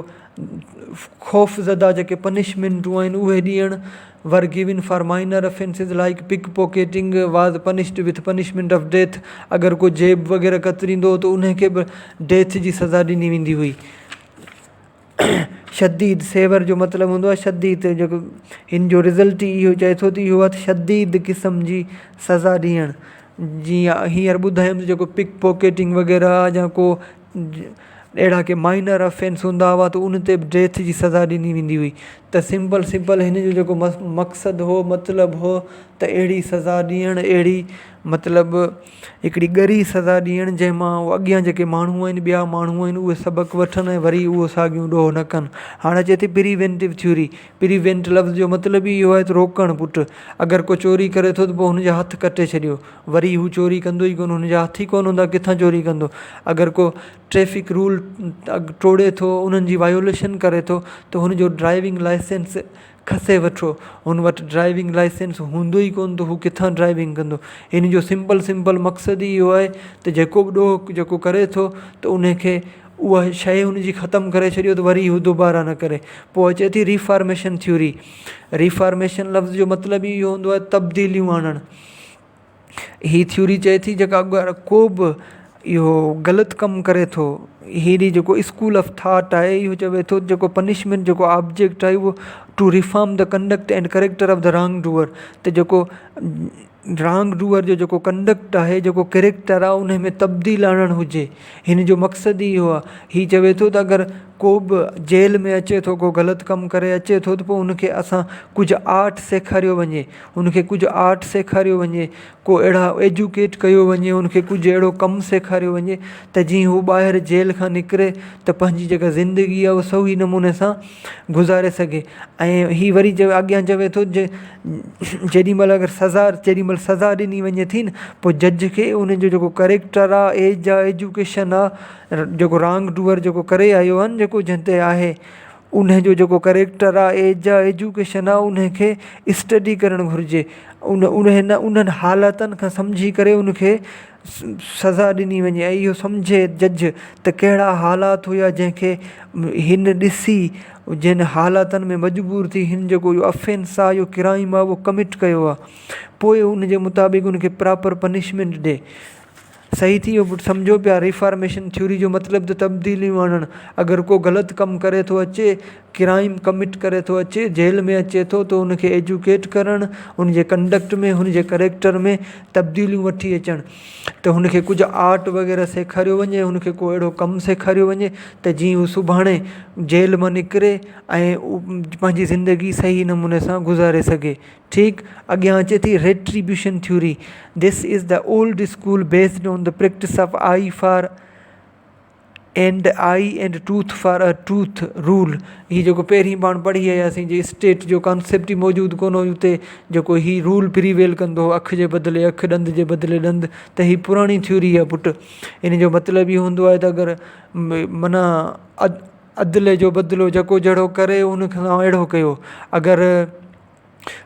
ख़ौफ़ज़दा जेके पनिशमेंटूं आहिनि उहे ॾियणु। Were given for minor offences like pickpocketing was punished with punishment of death. अगरि को जेब वग़ैरह कतरींदो त उनखे बि डेथ जी सज़ा ॾिनी वेंदी हुई। शदीद, सेवर जो मतिलबु हूंदो आहे शदीद, जेको हिन जो रिज़ल्ट ई इहो चए थो त इहो आहे शदीद क़िस्म जी सज़ा ॾियणु। जीअं हींअर ॿुधायमि जेको पिक पॉकेटिंग वग़ैरह या को अहिड़ा के माइनर ऑफेंस हूंदा हुआ त उन ते बि डेथ जी सज़ा ॾिनी वेंदी हुई। त सिंपल हिन जो जेको मक़सदु हो, मतिलबु हो त अहिड़ी सज़ा ॾियणु, अहिड़ी मतिलबु हिकिड़ी ॻरी सज़ा ॾियणु जंहिंमां उहो अॻियां जेके माण्हू आहिनि, ॿिया माण्हू आहिनि, उहे सबक़ु वठनि ऐं वरी उहो साॻियूं ॾोह न कनि। हाणे अचे थी प्रिवेंटिव थ्योरी। प्रिवेंट लफ़्ज़ जो मतिलबु ई इहो आहे त रोकणु। पुटु अगरि को चोरी करे थो त पोइ हुनजा हथ कटे छॾियो, वरी हू चोरी कंदो ई कोन, हुनजा हथ ई कोन हूंदा, किथां चोरी कंदो। अगरि को ट्रैफ़िक रूल टोड़े थो, उन्हनि जी वायोलेशन करे थो त हुनजो ड्राइविंग लाइसेंस खसे वठो। हुन वटि ड्राइविंग लाइसेंस हूंदो ई कोन त हू किथां ड्राइविंग कंदो। हिन जो सिंपल मक़सदु ई इहो आहे त जेको बि ॾोह जेको करे थो त उनखे उहा शइ हुनजी ख़तमु करे छॾियो त वरी हू दुबारा न करे। पोइ अचे थी रिफॉर्मेशन थ्योरी। रिफॉर्मेशन लफ़्ज़ जो मतिलबु ई इहो हूंदो आहे तब्दीलियूं आणणु। हीअ थ्योरी चए थी जेका अगरि को बि इहो ग़लति कमु करे थो, हीअ जेको स्कूल ऑफ थाट आहे इहो चवे थो जेको पनिशमेंट जेको ऑब्जेक्ट आहे उहो to reform the conduct and character of the wrong doer. त जेको रॉन्ग डूअर जो जेको कंडक्ट आहे, जेको कैरेक्टर आहे, उन में तब्दील आणणु हुजे। हिन जो मक़सदु ई इहो आहे। हीअ चवे थो त अगरि को बि जेल में अचे थो, को ग़लति कमु करे अचे थो त पोइ उनखे असां कुझु आर्ट सेखारियो वञे, उनखे कुझु आर्ट सेखारियो वञे, को अहिड़ा एजुकेट कयो वञे, उनखे कुझु अहिड़ो कमु सेखारियो वञे त जीअं हू ॿाहिरि जेल खां निकिरे त पंहिंजी जेका ज़िंदगी आहे उहा सही नमूने सां गुज़ारे सघे। ऐं हीअ वरी अॻियां चवे थो जेॾीमहिल अगरि जेॾीमहिल सज़ा ॾिनी वञे थी न, पोइ जज खे उनजो जेको करेक्टर आहे, एज आहे, एजुकेशन आहे, जेको रॉन्ग डूअर जेको करे आयो आहे न, जेको जंहिं ते आहे उनजो जेको करेक्टर आहे, एज आहे, एजुकेशन आहे, उनखे स्टडी करणु घुरिजे। उन्हनि हालातनि खां सम्झी करे उनखे सज़ा ॾिनी वञे ऐं इहो सम्झे जज त कहिड़ा हालात हुया जंहिंखे हिन ॾिसी, जिन हालातनि में मजबूर थी हिन जेको इहो ऑफेंस आहे, इहो क्राइम आहे, उहो कमिट कयो आहे, पोइ उनजे मुताबिक़ उनखे प्रॉपर पनिशमेंट ॾे। सही थी वियो? सम्झो पिया, रिफॉर्मेशन थ्योरी जो मतिलबु त तब्दीलियूं आणणु। अगरि को ग़लति कमु करे थो अचे, क्राइम कमिट करे थो अचे, जेल में अचे थो त उनखे एजुकेट करणु, उनजे कंडक्ट में, हुनजे करेक्टर में तब्दीलियूं वठी अचणु। त हुनखे कुझु आर्ट वग़ैरह सेखारियो वञे, हुनखे को अहिड़ो कमु सेखारियो वञे त जीअं हू सुभाणे जेल मां निकिरे ऐं पंहिंजी ज़िंदगी सही नमूने सां गुज़ारे सघे। ठीकु। अॻियां अचे थी retribution theory. This is the old school based on the practice of I and tooth for a truth rule. हीअ जेको पहिरीं पाण पढ़ी आयासीं, जे स्टेट जो कॉन्सेप्ट ई मौजूदु कोन हुयो, उते जेको हीअ रूल प्रिवेल कंदो हो, अखि जे बदिले अखि, ॾंद जे बदिले ॾंद। त हीअ पुराणी थ्योरी आहे पुटु। इन जो मतिलबु इहो हूंदो आहे त अगरि माना अदले जो बदिलो जेको जहिड़ो करे उनखां अहिड़ो कयो। अगरि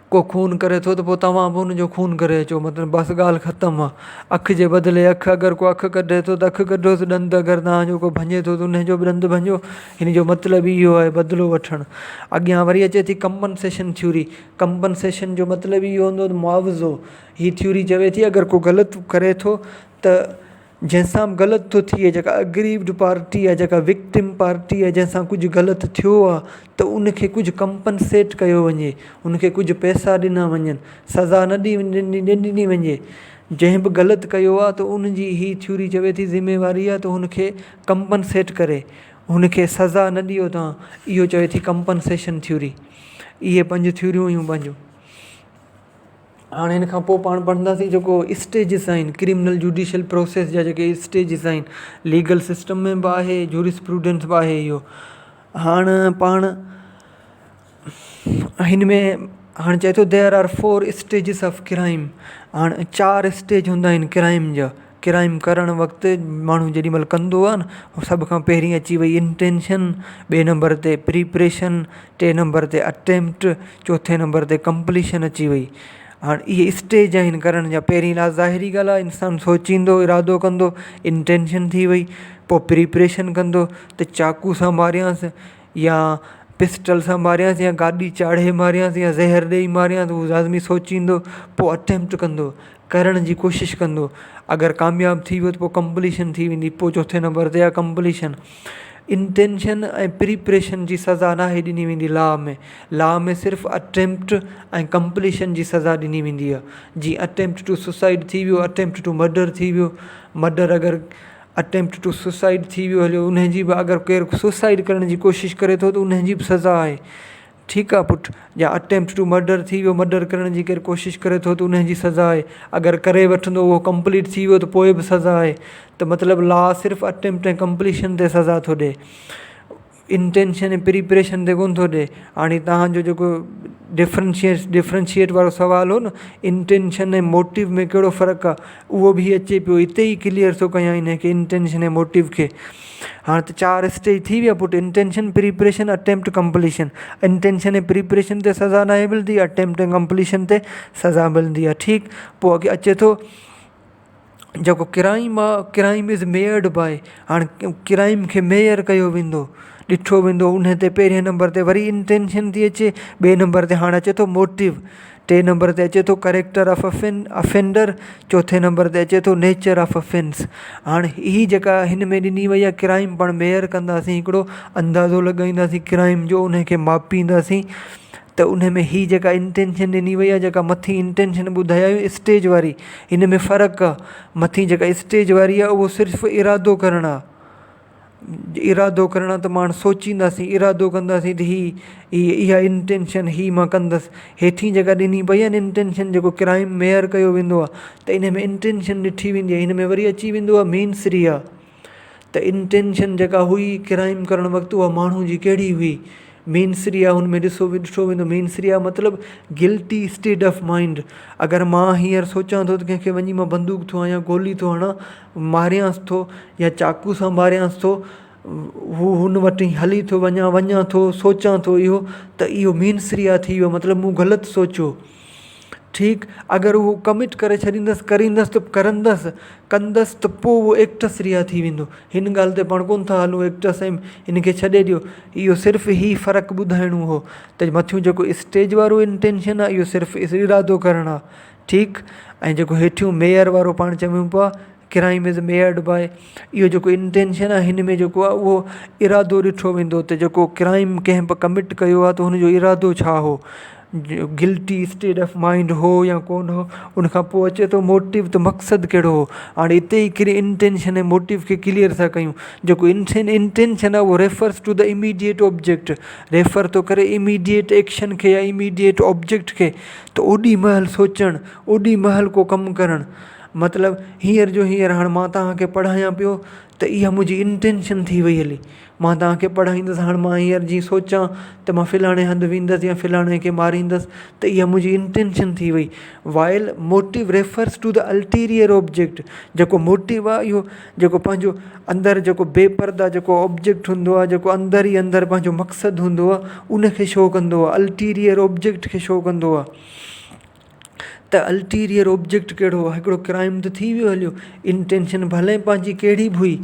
को खून करे थो त पोइ तव्हां बि हुनजो खून करे अचो, मतिलबु बसि ॻाल्हि ख़तमु आहे। अखि जे बदिले अखि, अगरि को अखि कढे थो त अखि कढोसि, ॾंद अगरि तव्हांजो को भञे थो त उनजो बि ॾंद भञो। हिन जो मतिलबु इहो आहे बदिलो वठणु। अॻियां वरी अचे थी कंपनसेशन थ्योरी। कंपनसेशन जो मतिलबु इहो हूंदो त मुआवज़ो। हीअ थ्योरी चवे थी अगरि को ग़लति करे थो त जंहिंसां बि ग़लति थो थिए, जेका अग्रीव्ड पार्टी आहे, जेका विक्टिम पार्टी आहे, जंहिंसां कुझु ग़लति थियो आहे त उनखे कुझु कंपनसेट कयो वञे, उनखे कुझु पैसा ॾिना वञनि, सज़ा न ॾिनी वञे। जंहिं बि ग़लति कयो आहे त उनजी ही थ्योरी चवे थी ज़िमेवारी आहे त हुनखे कंपनसेट करे, हुनखे सज़ा न ॾियो तव्हां, इहो चवे थी कंपनसेशन थ्योरी। इहे 5 थ्योरियूं हुयूं पंहिंजूं। हाणे हिन खां पोइ पाण पढ़ंदासीं जेको स्टेजिस आहिनि, क्रिमिनल जुडिशियल प्रोसेस जा जेके स्टेजिस आहिनि, लीगल सिस्टम में बि आहे, जूरिस्प्रूडेंस बि आहे इहो। हाणे पाण हिन में हाणे चए थो there are 4 stages of crime. हाणे 4 स्टेज हूंदा आहिनि क्राइम जा। क्राइम करण वक़्तु माण्हू जेॾी महिल कंदो आहे न, सभ खां पहिरीं अची वई इंटेंशन, 2 नंबर ते प्रिपरेशन, 3 नंबर ते अटैम्प्ट, 4 नंबर ते कंप्लीशन अची वई। हाणे इहे स्टेज आहिनि करण जा। पहिरीं ज़ाहिरी ॻाल्हि आहे, इंसानु सोचींदो, इरादो कंदो, इंटेंशन थी वई। पोइ प्रिपरेशन कंदो त चाकू सां मारियांसि या पिस्टल सां मारियांसि या गाॾी चाढ़े मारियांसि या ज़हर ॾेई मारियांसि, उहो लाज़मी सोचींदो। पोइ अटैम्प्ट कंदो, करण जी कोशिशि कंदो। अगरि कामयाबु थी वियो त पोइ कंप्लीशन थी वेंदी, पोइ 4 नंबर ते आहे कंप्लीशन। इंटेंशन ऐं प्रिपरेशन जी सज़ा नाहे ॾिनी वेंदी लॉ में सिर्फ़ु अटैम्प्ट ऐं कंप्लीशन जी सज़ा ॾिनी वेंदी आहे। जीअं अटैम्प्ट टू सुसाइड थी वियो, अटैम्प्ट टू मर्डर थी वियो। मर्डर अगरि अटैम्प्ट टू सुसाइड थी वियो हलियो, उनजी बि अगरि केरु सुसाइड करण जी कोशिशि करे थो त उनजी बि सज़ा आहे। ठीकु आहे पुटु। या अटैम्प्ट टू मर्डर थी वियो, मर्डर करण जी केरु कोशिशि करे थो त उनजी सज़ा आहे। अगरि करे वठंदो, उहो कंप्लीट थी वियो त पोइ बि सज़ा आहे। त मतिलबु लॉ सिर्फ़ु अटैम्प्ट ऐं कंप्लीशन ते सज़ा थो ॾिए, इंटेंशन ऐं प्रिपरेशन ते कोन थो ॾिए। हाणे तव्हांजो जेको डिफ्रेंशिएट वारो सुवालु हो न, इंटेंशन ऐं मोटिव में कहिड़ो फ़र्क़ु आहे, उहो बि अचे पियो हिते ई क्लियर थो कयां हिनखे, इंटेंशन ऐं मोटिव खे। हाणे त 4 स्टेज थी विया पुटु, intention, preparation, attempt, completion. Intention ऐं प्रिपरेशन ते सज़ा नाहे मिलंदी, अटैम्प्ट ऐं कंप्लीशन ते सज़ा मिलंदी आहे। ठीकु। पोइ अॻे अचे थो जेको क्राइम आहे, क्राइम इज़ मेयर्ड बाय। हाणे क्राइम खे मेयर कयो वेंदो, ॾिठो वेंदो। उन ते पहिरें नंबर ते वरी इंटेंशन थी अचे, 2 नंबर ते हाणे अचे थो मोटिव, 3 नंबर ते अचे थो करेक्टर ऑफ अफेंडर, 4 नंबर ते अचे थो नेचर ऑफ अफेंस। हाणे हीअ जेका हिन में ॾिनी वई आहे क्राइम, पाण मेयर कंदासीं, हिकिड़ो अंदाज़ो लॻाईंदासीं क्राइम जो, उनखे मापींदासीं। त उन में हीअ जेका इंटेंशन ॾिनी वई आहे, जेका मथीं इंटेंशन ॿुधायो स्टेज वारी, हिन में फ़र्क़ु आहे। मथीं जेका स्टेज वारी आहे उहो सिर्फ़ु इरादो करणु आहे। इरादो करणु आहे त माण्हू सोचींदासीं, इरादो कंदासीं त इहा इंटेंशन मां कंदसि। हेठीं जेका ॾिनी पई आहे न इंटेंशन, जेको क्राइम मेयर कयो वेंदो आहे, त इन में इंटेंशन ॾिठी वेंदी आहे। हिन में वरी अची वेंदो आहे मीन्स रिया। त इंटेंशन जेका हुई क्राइम करणु वक़्तु, उहा माण्हू जी कहिड़ी हुई, मीन्स रिया। हुन में ॾिठो वेंदो मीन्स रिया मतिलबु गिल्टी स्टेट ऑफ माइंड। अगरि मां हींअर सोचां थो त कंहिंखे वञी मां बंदूक थो हयां, गोली थो हणां, मारियांसि थो या चाकू सां मारियांसि थो, हुन वटि हली थो वञां थो, सोचां थो इहो, त इहो मीन्स रिया थी वियो, मतिलबु मूं ग़लति सोचियो। ठीकु। अगरि उहो कमिट करे छॾींदसि, कंदसि त पोइ उहो एक्टस रिया थी वेंदो। हिन ॻाल्हि ते पाण कोन था हलूं एक्टस ऐं हिनखे छॾे ॾियो। इहो सिर्फ़ु ई फ़र्क़ु ॿुधाइणो हो त मथियों जेको स्टेज वारो इंटेंशन आहे, इहो सिर्फ़ु इरादो करणु आहे। ठीकु। ऐं जेको हेठियों मेयर वारो पाण चऊं पिया, क्राइम इज़ मेयर्ड बाय, इहो जेको इंटेंशन आहे, हिन में जेको आहे उहो इरादो ॾिठो वेंदो त जेको क्राइम कंहिं बि कमिट कयो आहे त हुनजो इरादो छा हो, गिल्टी स्टेट ऑफ माइंड हो या कोन हो। उनखां पोइ अचे थो मोटिव, त मक़सदु कहिड़ो हो। हाणे हिते ई इंटेंशन ऐं मोटिव खे क्लियर था कयूं। जेको इंटेंशन आहे उहो refers to the immediate object, refer थो करे इमीडिएट एक्शन खे या इमीडिएट ऑब्जेक्ट खे। त ओॾी महिल सोचणु, ओॾी महिल को कमु करणु, मतिलबु हींअर जो हींअर। हाणे मां तव्हांखे पढ़ायां पियो त इहा मुंहिंजी इंटेंशन थी वई हली, मां तव्हांखे पढ़ाईंदुसि। हाणे मां हींअर जीअं सोचां त मां फलाणे हंधि वेंदसि या फलाणे खे मारींदसि, त इहा मुंहिंजी इंटेंशन थी वई। While motive refers to the ulterior object, जेको मोटिव आहे इहो जेको पंहिंजो अंदरि जेको बेपर्दा जेको ऑब्जेक्ट हूंदो आहे, जेको अंदरि ई अंदरि पंहिंजो मक़सदु हूंदो आहे, उनखे शो कंदो आहे, अल्टीरियर ऑब्जेक्ट खे शो कंदो आहे। त अल्टीरियर ऑब्जेक्ट कहिड़ो आहे, हिकिड़ो क्राइम त थी वियो हलियो। इंटेंशन भले पंहिंजी कहिड़ी बि हुई,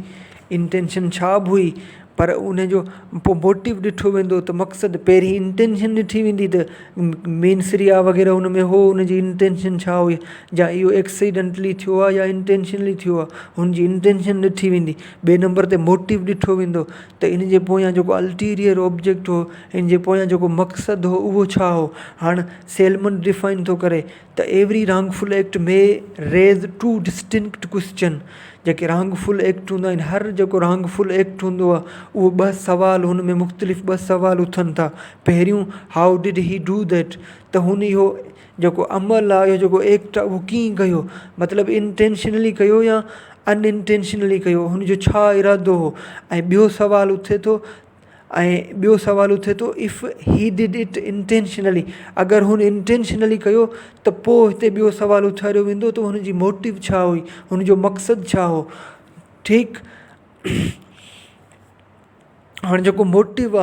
इंटेंशन छा बि हुई, पर उन जो पोइ मोटिव ॾिठो वेंदो त मक़सदु पहिरीं इंटेंशन ॾिठी वेंदी त मेनसरिया वग़ैरह हुन में हो, हुनजी इंटेंशन छा हुई, या इहो एक्सीडेंटली थियो आहे या इंटेंशनली थियो आहे, हुनजी इंटेंशन ॾिठी वेंदी। ॿिए नंबर ते मोटिव ॾिठो वेंदो त इन जे पोयां जेको अल्टीरियर ऑब्जेक्ट हो, इन जे पोयां जेको मक़सदु हो उहो छा हो। हाणे सेलमन डिफाइन थो करे त एवरी रांगफुल एक्ट में रेज़ टू डिस्टिंक्ट क्वेश्चन। जेके रांगफुल एक्ट हूंदा आहिनि, हर जेको रांगफुल एक्ट हूंदो आहे उहो ॿ सवाल, हुन में मुख़्तलिफ़ ॿ सवाल उथनि था। पहिरियों हाउ डिड ही डू दैट, त हुन इहो जेको अमल आहे, इहो जेको एक्ट आहे उहो कीअं कयो, मतिलबु इंटेंशनली कयो या अनइंटेंशनली कयो, हुनजो छा इरादो हो। ऐं ॿियो सवाल उथे थो if he did it intentionally, अगरि हुन इंटेंशनली कयो त पोइ हिते ॿियो सवाल उथारियो वेंदो त हुनजी मोटिव छा हुई, हुनजो मक़सदु छा हो। ठीकु। हाणे जेको मोटिव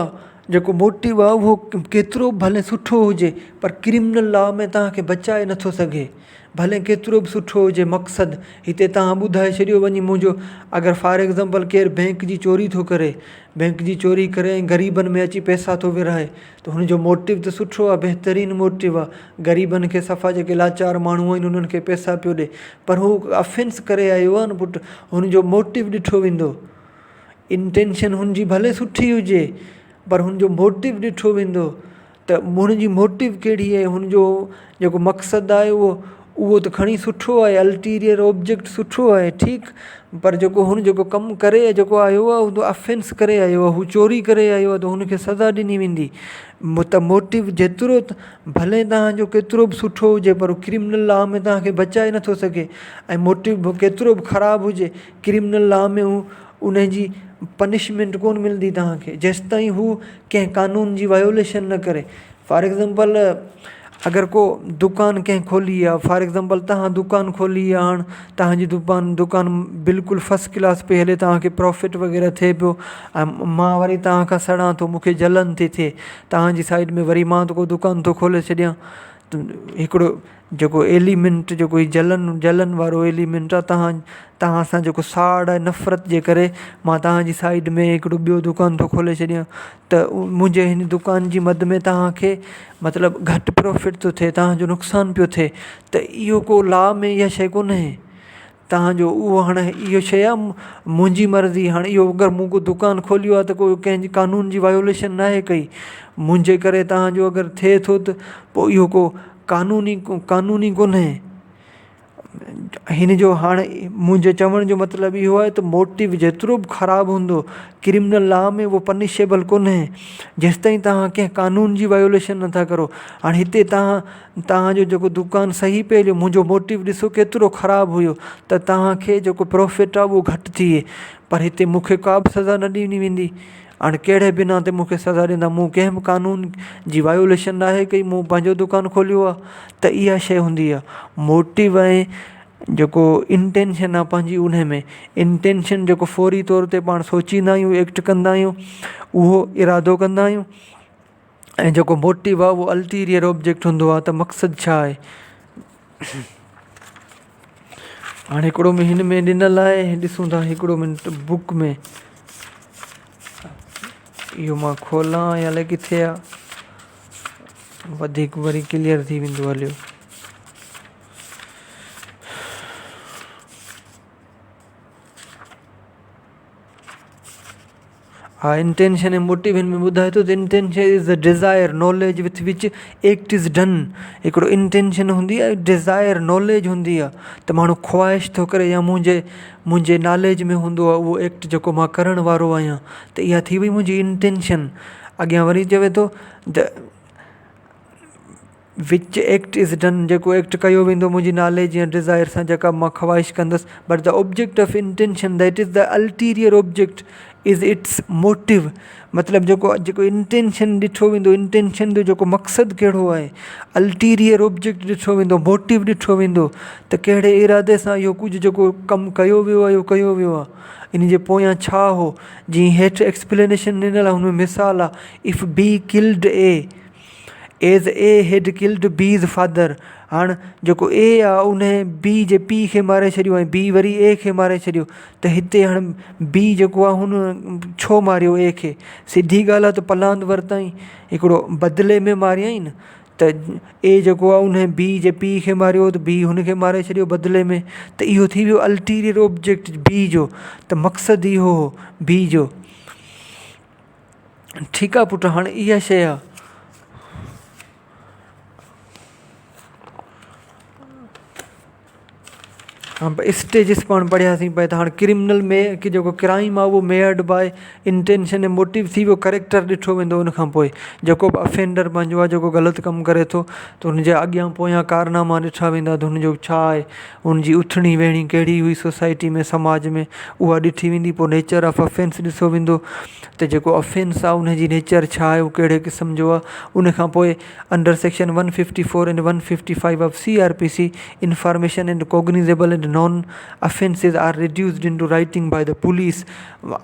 आहे उहो केतिरो भले सुठो हुजे पर क्रिमिनल लॉ में तव्हांखे बचाए नथो सघे, भले केतिरो बि सुठो हुजे मक़सदु। हिते तव्हां ॿुधाए छॾियो वञी मुंहिंजो, अगरि फॉर एग्ज़ाम्पल केरु बैंक जी चोरी थो करे, बैंक जी चोरी करे ऐं ग़रीबनि में अची पैसा थो विरहाए, त हुनजो मोटिव त सुठो आहे, बहितरीनु मोटिव आहे, ग़रीबनि खे सफ़ा जेके लाचार माण्हू आहिनि उन्हनि खे पैसा पियो ॾे, पर हू अफेंस करे आयो आहे न पुटु, हुनजो मोटिव ॾिठो वेंदो। इंटेंशन हुनजी भले सुठी हुजे पर हुनजो मोटिव ॾिठो वेंदो त हुनजी मोटिव कहिड़ी आहे, हुनजो जेको मक़सदु आहे उहो त खणी सुठो आहे, अल्टीरियर ऑब्जेक्ट सुठो आहे। ठीकु। पर जेको कमु करे जेको आयो आहे उहो अफेंस करे आयो आहे, हू चोरी करे आयो आहे, त हुनखे सज़ा ॾिनी वेंदी। त मोटिव जेतिरो भले तव्हांजो केतिरो बि सुठो हुजे पर क्रिमिनल लॉ में तव्हांखे बचाए नथो सघे। ऐं मोटिव केतिरो बि ख़राबु हुजे, क्रिमिनल लॉ में उनजी पनिशमेंट कोन मिलंदी तव्हांखे, जेसिताईं हू कंहिं क़ानून जी वायोलेशन न करे। फॉर एग्ज़ाम्पल अगरि को दुकानु कंहिं खोली आहे, फॉर एग्ज़ाम्पल तव्हां दुकानु खोली आहे, हाणे तव्हांजी दुकानु बिल्कुलु फस्ट क्लास पई हले, तव्हांखे प्रॉफिट वग़ैरह थिए पियो, ऐं मां वरी तव्हां खां सड़ां थो, मूंखे जलन थी थिए, तव्हांजी साइड में वरी मां को दुकानु थो खोले छॾियां, त हिकिड़ो जेको एलिमेंट जेको हीउ जलन वारो एलिमेंट आहे, तव्हां सां जेको साड़ आहे नफ़रत जे करे मां तव्हांजी साइड में हिकिड़ो ॿियो दुकानु थो खोले छॾियां, त मुंहिंजे हिन दुकान जी मद में तव्हांखे मतिलबु घटि प्रॉफिट थो थिए, तव्हांजो नुक़सानु पियो थिए, त इहो को लॉ में इहा शइ कोन्हे तव्हांजो। उहो हाणे इहो शइ आहे मुंहिंजी मर्ज़ी। हाणे इहो अगरि मूं को दुकानु खोलियो आहे त कोई कंहिंजी कानून जी वायोलेशन न आहे कई, मुंहिंजे करे तव्हांजो अगरि थिए थो त पोइ इहो को कानूनी कोन्हे हिन जो। हाणे मुंहिंजे चवण जो मतिलबु इहो आहे त मोटिव जेतिरो बि ख़राबु हूंदो, क्रिमिनल लॉ में उहो पनिशेबल कोन्हे जेसिताईं तव्हां कंहिं कानून जी वायोलेशन नथा करो। हाणे हिते तव्हांजो जेको दुकानु सही पे हलियो, मुंहिंजो मोटिव ॾिसो केतिरो ख़राबु हुयो त तव्हांखे जेको प्रॉफिट आहे उहो घटि थिए, पर हिते मूंखे का बि सज़ा न ॾिनी वेंदी। हाणे कहिड़े बिना ते मूंखे सज़ा ॾींदा, मूं कंहिं बि कानून जी वायोलेशन न आहे कई, मूं पंहिंजो दुकानु खोलियो आहे, त इहा शइ हूंदी आहे मोटिव। ऐं जेको इंटेंशन आहे पंहिंजी उन में इंटेंशन जेको फौरी तौर ते पाण सोचींदा आहियूं, एक्ट कंदा आहियूं, उहो इरादो कंदा आहियूं, ऐं जेको मोटिव आहे उहो अल्टीरियर ऑब्जेक्ट हूंदो आहे, त मक़सदु छा आहे। हाणे हिकिड़ो हिन में ॾिनल आहे, ॾिसूं था हिकिड़ो मिंट बुक में, इहो मां खोलां या अलाए किथे आहे, वधीक वरी क्लियर थी वेंदो। हलियो हा, इंटेंशन ऐं मोटिव हिन में ॿुधाए थो त intention is the desire knowledge with which act is done. हिकिड़ो इंटेंशन हूंदी आहे, डिज़ायर नॉलेज हूंदी आहे, त माण्हू ख़्वाहिश थो करे या मुंहिंजे नॉलेज में हूंदो आहे उहो एक्ट जेको मां करण वारो आहियां, त इहा थी वई मुंहिंजी इंटेंशन। अॻियां वरी चवे थो the which act is done, जेको एक्ट कयो वेंदो मुंहिंजी नॉलेज या डिज़ायर सां, जेका मां ख़्वाहिश कंदुसि, but the object of intention that is the ulterior object is it's motive. मतिलबु जेको इंटेंशन ॾिठो वेंदो, इंटेंशन जो जेको मक़सदु कहिड़ो आहे, अल्टीरियर ऑब्जेक्ट ॾिठो वेंदो, मोटिव ॾिठो वेंदो, त कहिड़े इरादे सां इहो कुझु जेको कमु कयो वियो आहे इहो कयो वियो आहे, इन जे पोयां छा हो। जीअं हेठि एक्सप्लेनेशन ॾिनल आहे, हुन में मिसाल आहे, if be killed A as a हैड किल्ड बीज़ फादर, हाणे जेको ए आहे उन बी जे पी खे मारे छॾियो ऐं बी वरी ए खे मारे छॾियो, त हिते हाणे बी जेको आहे हुन छो मारियो ए खे? सिधी ॻाल्हि आहे त पलांद वरितईं, हिकिड़ो बदिले में मारियईं न, त ए जेको आहे उन बी जे पी खे मारियो त बी हुनखे मारे छॾियो बदिले में, त इहो थी वियो अल्टीरियर ऑब्जेक्ट बी जो, त मक़सदु इहो हो बी जो। ठीकु आहे पुटु, हाणे इहा शइ आहे। हाँ, स्टेजिस पाण पढ़ियासीं पिए त हाणे क्रिमिनल में की जेको क्राइम आहे उहो मेयर्ड बाय इंटेंशन ऐं मोटिव थी वियो, करेक्टर ॾिठो वेंदो उन खां पोइ। जेको बि अफेंडर पंहिंजो आहे, जेको ग़लति कमु करे थो, त हुनजे अॻियां पोयां कारनामा ॾिठा वेंदा, त हुनजो छा आहे, हुनजी उथणी वेहणी कहिड़ी हुई सोसाइटी में, समाज में, उहा ॾिठी वेंदी। पोइ नेचर ऑफ अफेंस ॾिसो वेंदो, त जेको अफेंस आहे उनजी नेचर छा आहे, उहो कहिड़े क़िस्म जो आहे। उन खां पोइ under section 154 and 155 of CRPC information and cognisable and non offences are reduced into writing by the police।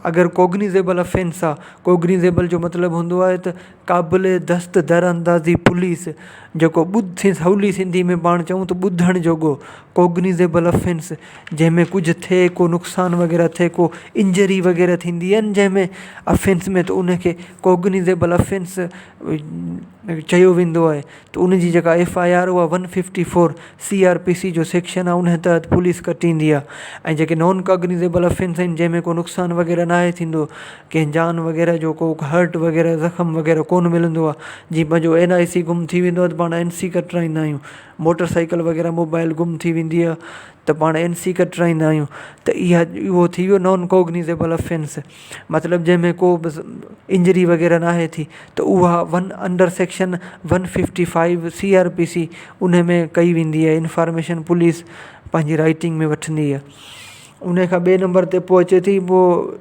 अगरि कोग्निजेबल अफेंस आहे, कोग्निजेबल जो मतिलबु हूंदो आहे त क़ाबिल दस्त दर अंदाज़ी पुलिस, जेको सवली सिंधी में पाण चऊं त ॿुधण जोॻो। कोग्निजेबल अफेंस जंहिंमें कुझु थिए, को नुक़सानु वग़ैरह थिए, को इंजरी वग़ैरह थींदी आहिनि जंहिंमें अफेंस में, त उनखे कोग्निजेबल अफेंस चयो वेंदो आहे। त उनजी जेका FIR उहा 154 CRPC जो सेक्शन आहे, उन तहत पुलिस कटींदी आहे। ऐं जेके नॉन कोग्निजेबल अफेंस आहिनि, जंहिंमें को नुक़सानु वग़ैरह नाहे थींदो, कंहिं जान वग़ैरह जो को हर्ट वग़ैरह ज़ख़म वग़ैरह कोन मिलंदो आहे, जीअं पंहिंजो NIC गुम थी वेंदो आहे त पाण NC कटराईंदा आहियूं, मोटरसाइकिल वग़ैरह मोबाइल गुम थी वेंदी आहे त पाण NC कटराईंदा आहियूं। त इहो थी वियो नॉन कोग्निजेबल अफेंस, मतिलबु जंहिंमें को बि इंजरी वग़ैरह नाहे थी, त उहा अंडर सेक्शन 155 CRPC उन में कई वेंदी आहे। इंफॉर्मेशन पुलिस पंहिंजी राइटिंग में वठंदी आहे। उन खां ॿिए नंबर ते पोइ अचे थी, पोइ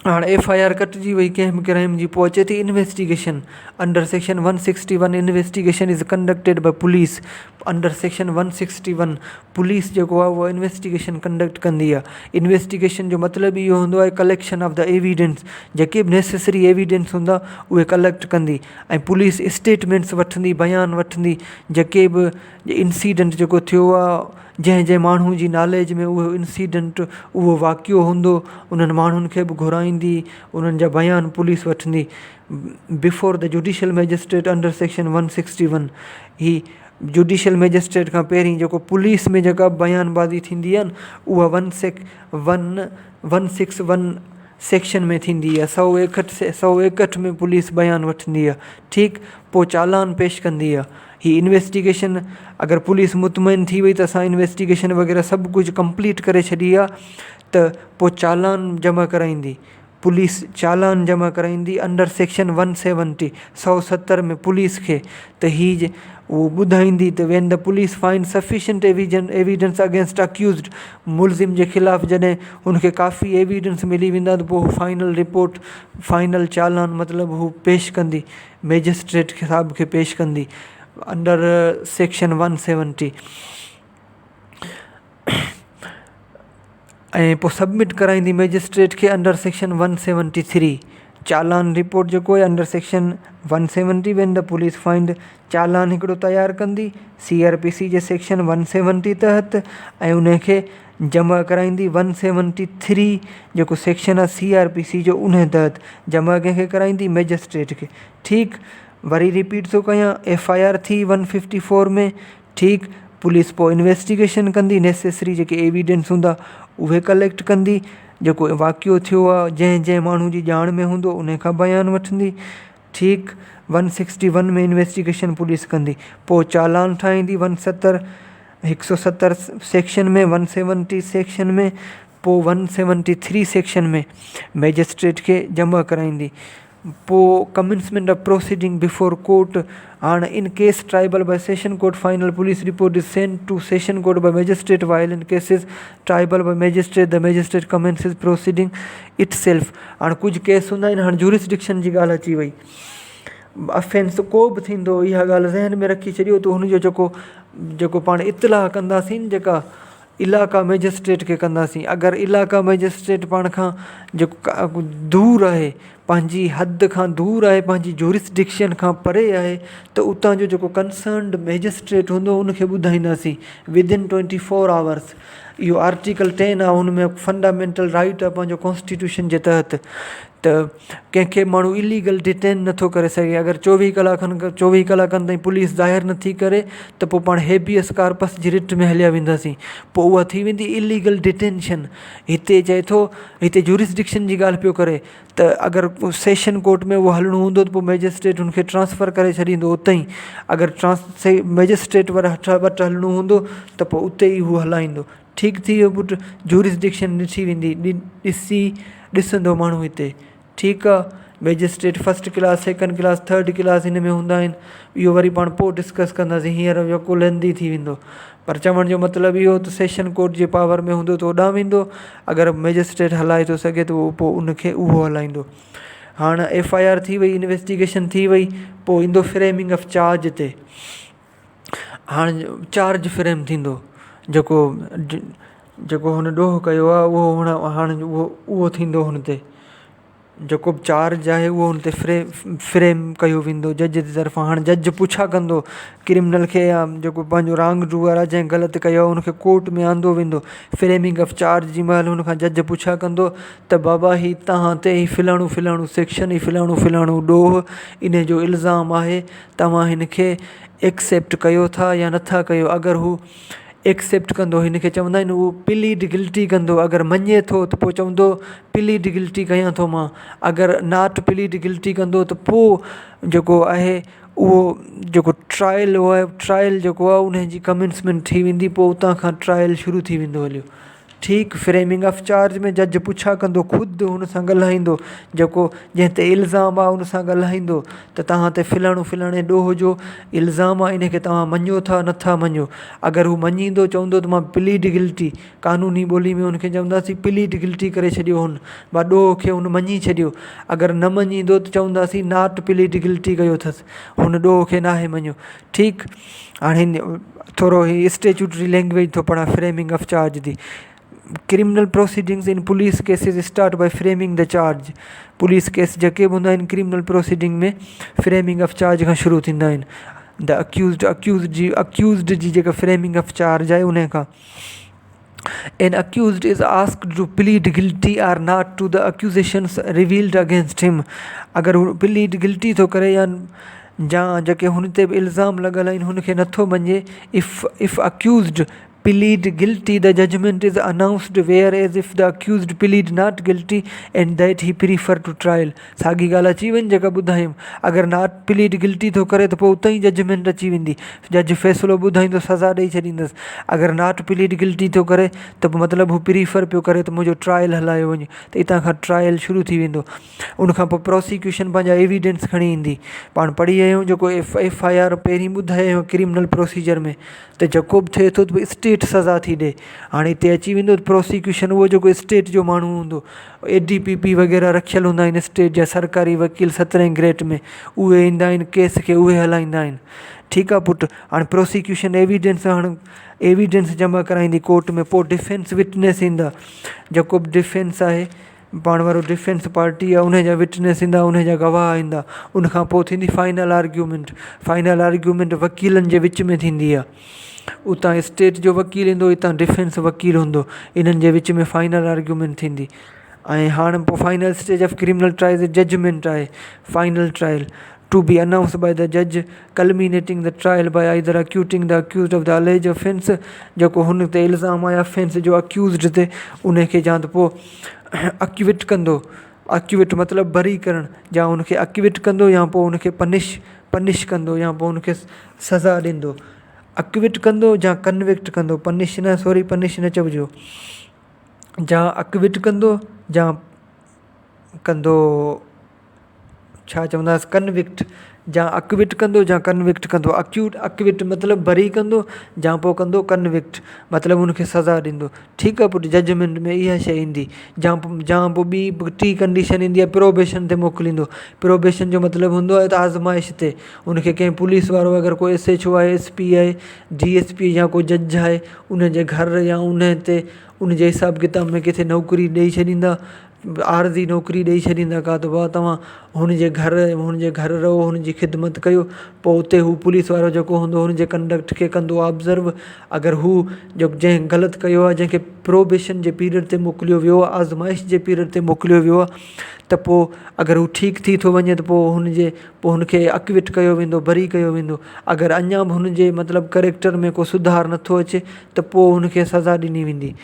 हाणे FIR कटिजी वई कंहिं बि क्राइम जी, पोइ अचे थी investigation. Under section 161 investigation is conducted by police. Under section 161 police जेको आहे उहा इन्वेस्टिगेशन कंडक्ट कंदी आहे। इन्वेस्टिगेशन जो मतिलबु इहो हूंदो आहे कलेक्शन ऑफ द एविडेंस, जेके बि नेसेसरी एविडेंस हूंदा उहे कलेक्ट कंदी, ऐं पुलिस स्टेटमेंट्स वठंदी, बयान वठंदी, जेके बि इंसीडेंट जेको थियो आहे, जंहिं माण्हू जी नॉलेज में उहो इंसीडेंट, उहो वाक़ियो हूंदो, उन्हनि माण्हुनि खे बि घुराईंदी, उन्हनि जा बयान पुलिस वठंदी। Before the judicial magistrate under section 161, ही जुडिशियल मैजिस्ट्रेट खां पहिरीं जेको पुलिस में जेका बयानबाज़ी थींदी आहे न, उहा 161 सेक्शन में थींदी आहे। 161 में पुलिस बयान वठंदी आहे। ठीकु, पोइ चालान पेश कंदी आहे। ही इन्वेस्टिगेशन अगरि पुलिस मुतमइन थी वई त असां इन्वेस्टिगेशन वग़ैरह सभु कुझु कंप्लीट करे छॾी आहे, त पोइ चालान जमा कराईंदी पुलिस, चालान जमा कराईंदी अंडर सेक्शन 170 में पुलिस खे। त ही उहो ॿुधाईंदी त when the police find sufficient evidence against accused, मुलज़िम जे ख़िलाफ़ु जॾहिं हुनखे काफ़ी एविडेंस मिली वेंदा, त पोइ फाइनल रिपोर्ट, फाइनल चालान मतिलबु हू पेश कंदी, मैजिस्ट्रेट साहिब खे पेश कंदी अंडर सेक्शन 170। ऐं पोइ सबमिट कराईंदी मैजिस्ट्रेट खे अंडर सेक्शन 173। चालान रिपोर्ट जेको आहे under section 170 when the police find, challan हिकिड़ो तयारु कंदी CRPC जे सेक्शन 170 तहत, ऐं उनखे जमा कराईंदी 173 जेको सेक्शन आहे CRPC जो, उन तहत जमा कंहिंखे कराईंदी, मैजिस्ट्रेट खे। ठीकु, वरी रिपीट थो कयां, FIR थी 154 में। ठीकु, पुलिस पोइ इन्वेस्टिगेशन कंदी, नेसेसरी जेके एविडेंस हूंदा उहे कलेक्ट कंदी, जेको वाक़ियो थियो आहे जंहिं माण्हू जी ॼाण में हूंदो उन खां बयानु वठंदी। ठीकु, 161 में इन्वेस्टिगेशन पुलिस कंदी, पोइ चालान ठाहींदी 170 सेक्शन में, 170 सेक्शन में, पोइ 173 सेक्शन में मैजिस्ट्रेट खे जमा कराईंदी। पोइ commencement of proceeding before court. हाणे in case triable by session court final police report is sent to session court by magistrate, while in cases triable by magistrate the magistrate commences proceeding itself. हाणे कुझु case हूंदा आहिनि, हाणे jurisdiction जी ॻाल्हि अची वई, offence को बि थींदो, इहा ॻाल्हि ज़हन में रखी छॾियो त हुनजो जेको पाण इतलाह कंदासीं न, जेका इलाइक़ा मैजिस्ट्रेट खे कंदासीं। अगरि इलाइक़ा मैजिस्ट्रेट पाण खां जेको दूर आहे, पंहिंजी हद खां दूरि आहे, पंहिंजी जूरिसडिक्शन खां परे आहे, त उतां जो जेको कंसर्न्ड मैजिस्ट्रेट हूंदो उनखे ॿुधाईंदासीं विदिन 24 आवर्स। इहो आर्टिकल 10 आहे, हुन में फंडामेंटल राइट आहे पंहिंजो कॉन्स्टिट्यूशन जे तहत। त कंहिंखे माण्हू इलीगल डिटेन नथो करे सघे। अगरि 24 कलाकनि ताईं पुलिस ज़ाहिर नथी करे त पोइ पाण हेबियस कार्पस जी रिट में हलिया वेंदासीं, पोइ उहा थी वेंदी इलीगल डिटेंशन। हिते चए थो, हिते जूरिसडिक्शन जी ॻाल्हि पियो करे, त अगरि सेशन कोर्ट में उहो हलणो हूंदो त पोइ मैजिस्ट्रेट हुनखे ट्रांसफ़र करे छॾींदो उते ई। अगरि मैजिस्ट्रेट वटि हलणो हूंदो त पोइ उते ई उहो हलाईंदो। ठीकु थी वियो पुटु, जूरिसडिक्शन ॾिठी वेंदी, ॾिसंदो माण्हू हिते। ठीकु आहे, magistrate first class, second class, third class हिन में हूंदा आहिनि। इहो वरी पाण पोइ डिस्कस कंदासीं, हींअर जेको लेंदी थी वेंदो। पर चवण जो मतिलबु इहो त सेशन कोर्ट जे पावर में हूंदो त होॾां वेंदो, अगरि मैजिस्ट्रेट हलाए थो सघे त उहो पोइ उनखे उहो हलाईंदो। हाणे FIR थी वई, इन्वेस्टिगेशन थी वई, पोइ ईंदो फ्रेमिंग ऑफ चार्ज ते। हाणे चार्ज फ्रेम थींदो, जेको हुन ॾोह कयो आहे उहो हाणे उहो थींदो। हुन ते जेको बि चार्ज आहे उहो हुन ते फ्रेम कयो वेंदो जज जी तरफ़ां। हाणे जज पुछा कंदो क्रिमिनल खे, या जेको पंहिंजो रांग डूअर आहे जंहिं ग़लति कयो आहे उनखे कोर्ट में आंदो वेंदो। फ्रेमिंग ऑफ चार्ज जी महिल हुनखां जज पुछा कंदो त बाबा ही तव्हां ते ही फिलाणो सेक्शन, ही फिलाणो ॾोह, इन जो इल्ज़ाम आहे, तव्हां हिन खे एक्सेप्ट कयो था या नथा कयो। अगरि हू एक्सेप्ट कंदो, हिन खे चवंदा आहिनि उहो प्लीड गिल्टी कंदो। अगरि मञे थो त पोइ चवंदो प्लीड गिल्टी कयां थो मां। अगरि नॉट प्लीड गिल्टी कंदो त पोइ जेको आहे उहो जेको ट्रायल जेको आहे उन जी कमेंसमेंट थी वेंदी, पोइ उतां खां ट्रायल शुरू थी वेंदो हलियो। ठीकु, फ्रेमिंग ऑफ चार्ज में जज पुछा कंदो, ख़ुदि हुन सां ॻाल्हाईंदो, जेको जंहिं ते इल्ज़ाम आहे उन सां ॻाल्हाईंदो त तव्हां ते फिलाणे ॾोह जो इल्ज़ाम आहे, इन खे तव्हां मञो था नथा मञो। अगरि हू मञींदो, चवंदो त मां प्लीड गिल्टी, कानूनी ॿोली में हुनखे चवंदासीं प्लीड गिल्टी करे छॾियो, हुन ॾोह खे हुन मञी छॾियो। अगरि न मञींदो त चवंदासीं नॉट प्लीड गिल्टी कयो अथसि, हुन ॾोह खे नाहे मञियो। ठीकु, हाणे थोरो ही स्टेचुटरी लैंग्वेज थो पढ़ा फ्रेमिंग ऑफ चार्ज जी। Criminal proceedings in police cases start by framing the charge. Police case जेके बि हूंदा आहिनि क्रिमिनल प्रोसीडिंग में फ्रेमिंग ऑफ चार्ज खां शुरू थींदा आहिनि। द अक्यूज़्ड जी जेका फ्रेमिंग ऑफ चार्ज आहे उन खां। An accused is asked to plead guilty or not to the accusations revealed against him। अगरि हू प्लीड गिल्टी थो करे या जेके हुन ते बि इल्ज़ाम लॻल आहिनि हुनखे नथो मञे, if accused plead guilty, the judgment is announced, whereas if the accused plead not guilty and that he prefer to trial। साॻी ॻाल्हि अची वञे जेका ॿुधायूं। अगरि नॉट प्लीड गिल्टी थो करे त पोइ उतां ई जजमेंट अची वेंदी, जज फ़ैसिलो ॿुधाईंदो, सज़ा ॾेई छॾींदसि। अगरि नॉट प्लीड गिल्टी थो करे त पोइ मतिलबु हू प्रीफर पियो करे त मुंहिंजो ट्रायल हलायो वञे, त हितां खां ट्रायल शुरू थी वेंदो। उनखां पोइ प्रोसिक्यूशन पंहिंजा एविडेंस खणी ईंदी। पाण पढ़ी आहियूं जेको FIR पहिरीं ॿुधायो क्रिमिनल प्रोसीजर में, त जेको बि थिए थो त स्टेट सज़ा थी ॾे। हाणे हिते अची वेंदो प्रोसिक्यूशन, उहो जेको स्टेट जो माण्हू हूंदो, ADPP वग़ैरह रखियल हूंदा आहिनि स्टेट जा सरकारी वकील 17 ग्रेड में, उहे ईंदा आहिनि केस खे उहे हलाईंदा आहिनि। ठीकु आहे पुटु, हाणे प्रोसिक्यूशन एविडेंस जमा कराईंदी कोर्ट में, पोइ डिफेंस विटनेस ईंदा। जेको बि डिफेंस आहे, पाण वारो डिफेंस पार्टी आहे, उन जा विटनेस ईंदा, उन जा गवाह ईंदा। उनखां पोइ थींदी फाइनल आर्ग्यूमेंट वकीलनि जे विच में थींदी आहे। उतां स्टेट जो वकील ईंदो, हितां डिफेंस वकील हूंदो, इन्हनि जे विच में फाइनल आर्ग्यूमेंट थींदी। ऐं हाणे पोइ final stage of criminal trial judgment आहे, final trial to be announced by the judge culminating the trial by either acquitting the accused of the alleged offence। जेको हुन ते इल्ज़ाम आहे ऑफेंस जो अक्यूज़ड ते, उनखे या त पोइ अक्विट कंदो, अक्विट मतिलबु बरी करणु, या उनखे अक्विट कंदो या पोइ उनखे पनिश कंदो या पोइ उनखे सज़ा ॾींदो। अक्विट कंदो या कन्विक्ट कंदो, पनिश न चइजो, या अक्विट कंदो या कंदो छा चवंदासीं कन्विक्ट, या अक्विट कंदो या कन्विक्ट कंदो। अक्विट मतिलबु बरी कंदो, या पोइ कंदो कन्विक्ट मतिलबु उनखे सज़ा ॾींदो। ठीकु आहे पुटु, जजमेंट में इहा शइ ईंदी। या पोइ ॿी टी कंडीशन ईंदी आहे, प्रोबेशन ते मोकिलींदो। प्रोबेशन जो मतिलबु हूंदो आहे त आज़माइश ते, उनखे कंहिं पुलिस वारो अगरि कोई SHO आहे, SP आहे, DSP या कोई जज आहे, उनजे घर या उन जे हिसाब किताब में किथे नौकिरी ॾेई छॾींदा, आरज़ी नौकिरी ॾेई छॾींदा का त भाउ तव्हां हुनजे घर रहो, हुनजी ख़िदमत कयो। पोइ उते हू पुलिस वारो जेको हूंदो हुनजे कंडक्ट खे कंदो ऑब्ज़र्व। अगरि हू जंहिं ग़लति कयो आहे, जंहिंखे प्रोबेशन जे पीरियड ते मोकिलियो वियो आहे, आज़माइश जे पीरियड ते मोकिलियो वियो आहे, त पोइ अगरि हू ठीकु थी थो वञे त पोइ हुनखे अक्विट कयो वेंदो, बरी कयो वेंदो। अगरि अञा बि हुनजे मतिलबु करेक्टर में को सुधार नथो अचे त पोइ हुनखे सज़ा ॾिनी वेंदी।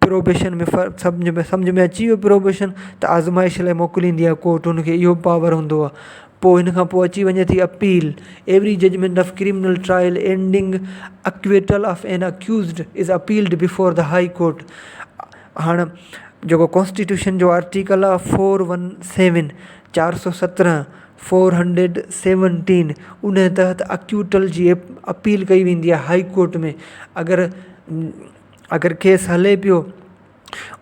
प्रोबेशन में सम्झ में अची वियो प्रोबेशन त आज़माइश लाइ मोकिलींदी आहे कोर्ट, हुनखे इहो पावर हूंदो आहे। पोइ हिन खां पोइ अची वञे थी appeal. Every judgment of criminal trial ending acquittal of an accused is appealed before the high court. हाणे जेको कॉन्स्टिट्यूशन जो आर्टिकल आहे 417 417 417 उन तहत अक्यूटल जी अपील कई वेंदी आहे हाई कोर्ट में। अगरि केस हले पियो,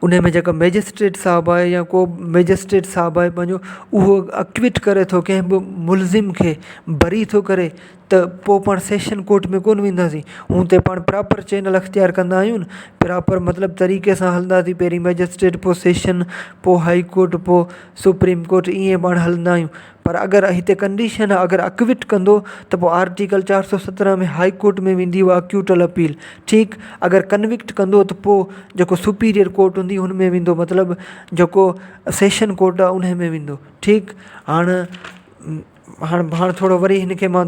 उन में जेका मैजिस्ट्रेट साहबु आहे या को मैजिस्ट्रेट साहबु आहे पंहिंजो, उहो अक्विट करे थो कंहिं बि मुलज़िम खे, बरी थो करे, त पोइ पाण सेशन कोर्ट में कोन वेंदासीं। हूं त पाण प्रॉपर चैनल अख़्तियार कंदा आहियूं न, प्रॉपर मतिलबु तरीक़े सां हलंदासीं। पहिरीं मैजिस्ट्रेट, पोइ सेशन, पोइ हाई कोर्ट, पोइ सुप्रीम कोर्ट, ईअं पाण हलंदा आहियूं। पर अगरि हिते कंडीशन आहे, अगरि अक्विट कंदो त पोइ आर्टिकल 417 में हाई कोर्ट में वेंदी उहा अक्यूटल अपील। ठीकु, अगरि कन्विक्ट कंदो त पोइ जेको सुपीरियर कोर्ट हूंदी हुन में वेंदो, मतिलबु जेको सेशन कोर्ट आहे उन में वेंदो। ठीकु, हाणे थोरो वरी हिनखे मां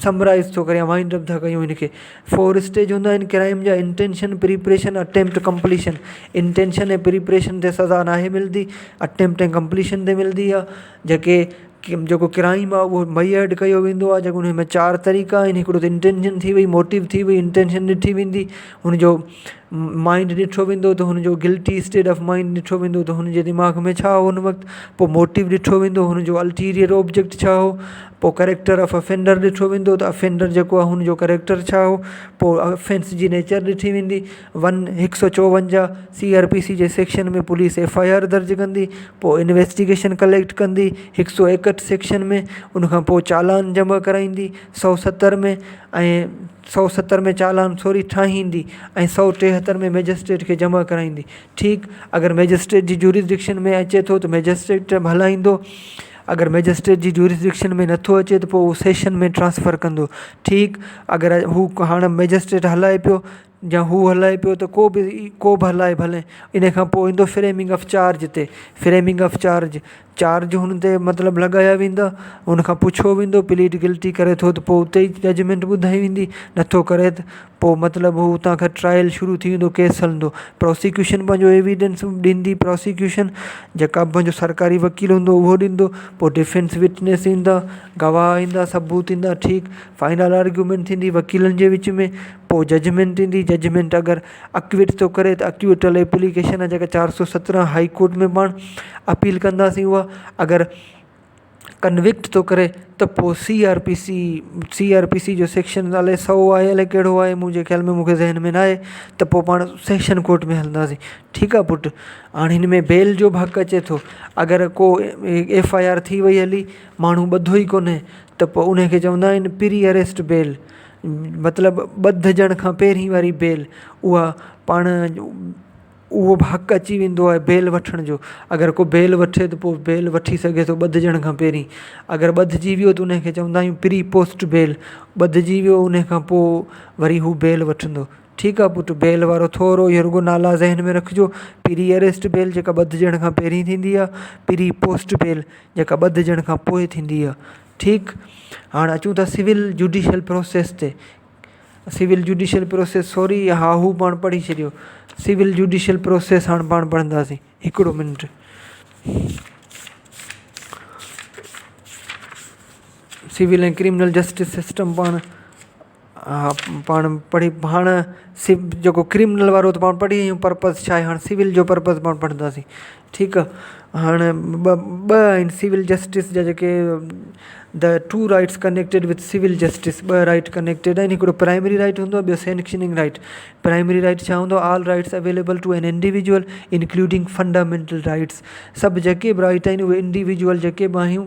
समराइज़ थो करियां, वाइंड अप था कयूं हिनखे। 4 स्टेज हूंदा आहिनि क्राइम जा: intention, preparation, attempt, completion. Intention ऐं प्रिपरेशन ते सज़ा नाहे मिलंदी, अटैम्प्ट ऐं कंप्लीशन ते मिलंदी आहे। जेको क्राइम आहे उहो मयर्ड कयो वेंदो आहे, जेको हुन में 4 तरीक़ा आहिनि। हिकिड़ो त इंटेंशन थी वई, मोटिव थी वई। इंटेंशन ॾिठी वेंदी, हुनजो माइंड ॾिठो वेंदो त हुनजो गिल्टी स्टेट ऑफ माइंड ॾिठो वेंदो त हुनजे दिमाग़ में छा हो हुन वक़्तु। पोइ मोटिव ॾिठो वेंदो, हुनजो अल्टीरियर ऑब्जेक्ट छा हो। पोइ करेक्टर ऑफ अफेंडर ॾिठो वेंदो त अफेंडर जेको आहे हुनजो करेक्टर छा हो। पोइ अफेंस जी नेचर ॾिठी वेंदी। 154 CRPC जे सेक्शन में पुलिस FIR दर्ज कंदी। पोइ इन्वेस्टिगेशन कलेक्ट कंदी 161 सेक्शन में। उनखां पोइ चालान जमा कराईंदी 170 में, ऐं 170 में चालान ठाहींदी, ऐं 173 में मैजिस्ट्रेट खे जमा कराईंदी। ठीकु, अगरि मैजिस्ट्रेट जी जूरिसडिक्शन में अचे थो त मैजिस्ट्रेट हलाईंदो। अगरि मैजिस्ट्रेट जी जूरिसडिक्शन में नथो अचे त पोइ उहो सेशन में ट्रांसफ़र कंदो। ठीकु, अगरि हू हाणे मैजिस्ट्रेट हलाए पियो या हू हलाए पियो त को बि हलाए भले। इन खां पोइ ईंदो फ्रेमिंग ऑफ चार्ज ते। फ्रेमिंग ऑफ चार्ज हुन ते मतिलबु लॻाया वेंदा, हुनखां पुछो वेंदो, प्लीड गिल्टी करे थो त पोइ उते ई जजमेंट ॿुधाई वेंदी, नथो करे त पोइ मतिलबु हू हुतां खां ट्रायल शुरू थी वेंदो, केस हलंदो। प्रोसिक्यूशन पंहिंजो एविडेंस ॾींदी, प्रोसिक्यूशन जेका पंहिंजो सरकारी वकील हूंदो उहो ॾींदो। पोइ डिफेंस विटनेस ईंदा, गवाह ईंदा, सबूत ईंदा। ठीकु, फाइनल आर्ग्यूमेंट थींदी वकीलनि जे विच में। पोइ जजमेंट ईंदी। जजमेंट अगरि अक्विट थो करे त अक्यूटल एप्लीकेशन आहे जेका 417 हाई कोर्ट में पाण अपील कंदासीं उहा। अगरि कन्विक्ट थो करे त पोइ CRPC जो सेक्शन अलाए 100 आहे अलाए कहिड़ो आहे, मुंहिंजे ख़्याल में, मूंखे ज़हन में न आहे, त पोइ पाण सेशन कोर्ट में हलंदासीं। ठीकु आहे पुटु। हाणे हिन में बेल जो बि हक़ु अचे थो। अगरि को FIR थी वई हली, माण्हू ॿधो ई कोन्हे, त पोइ उनखे चवंदा आहिनि प्री अरेस्ट बेल, मतिलबु ॿधजण खां पहिरीं वारी बेल। उहा पाण उहो बि हक़ु अची वेंदो आहे बेल वठण जो। अगरि को बेल वठे त पोइ बेल वठी सघे थो ॿधजण खां पहिरीं। अगरि ॿधजी वियो त उनखे चवंदा आहियूं प्री पोस्ट बेल। ॿधजी वियो उन खां पोइ वरी हू बेल वठंदो। ठीकु आहे पुटु। बेल वारो थोरो इहो रुॻो नाला ज़हन में रखिजो। प्री अरेस्ट बेल जेका ॿधजण खां पहिरीं थींदी आहे, प्री पोस्ट बेल जेका ॿधजण खां पोइ थींदी आहे। ठीकु, हाणे अचूं था सिविल जुडिशियल प्रोसेस ते। सिविल जुडिशियल प्रोसेस, सॉरी हा हू पाण पढ़ी छॾियो। सिविल जुडिशियल प्रोसेस हाणे पाण पढ़ंदासीं। हिकिड़ो मिंट। सिविल ऐं क्रिमिनल जस्टिस सिस्टम पाण पढ़ी। हाणे जेको क्रिमिनल वारो त पाण पढ़ी आहियूं पर्पज़ छा आहे। हाणे सिविल जो पर्पज़ पाण पढ़ंदासीं। ठीकु आहे। हाणे ॿ आहिनि सिविल जस्टिस जा जेके the two rights connected with civil justice, ॿ राइट कनेक्टेड आहिनि, हिकिड़ो प्राइमरी राइट हूंदो आहे, ॿियो सैंक्शनिंग राइट। प्राइमरी राइट छा हूंदो आहे? All rights available to an individual including fundamental rights, सभु जेके बि राइट आहिनि उहे इंडिविजुअल जेके बि आहियूं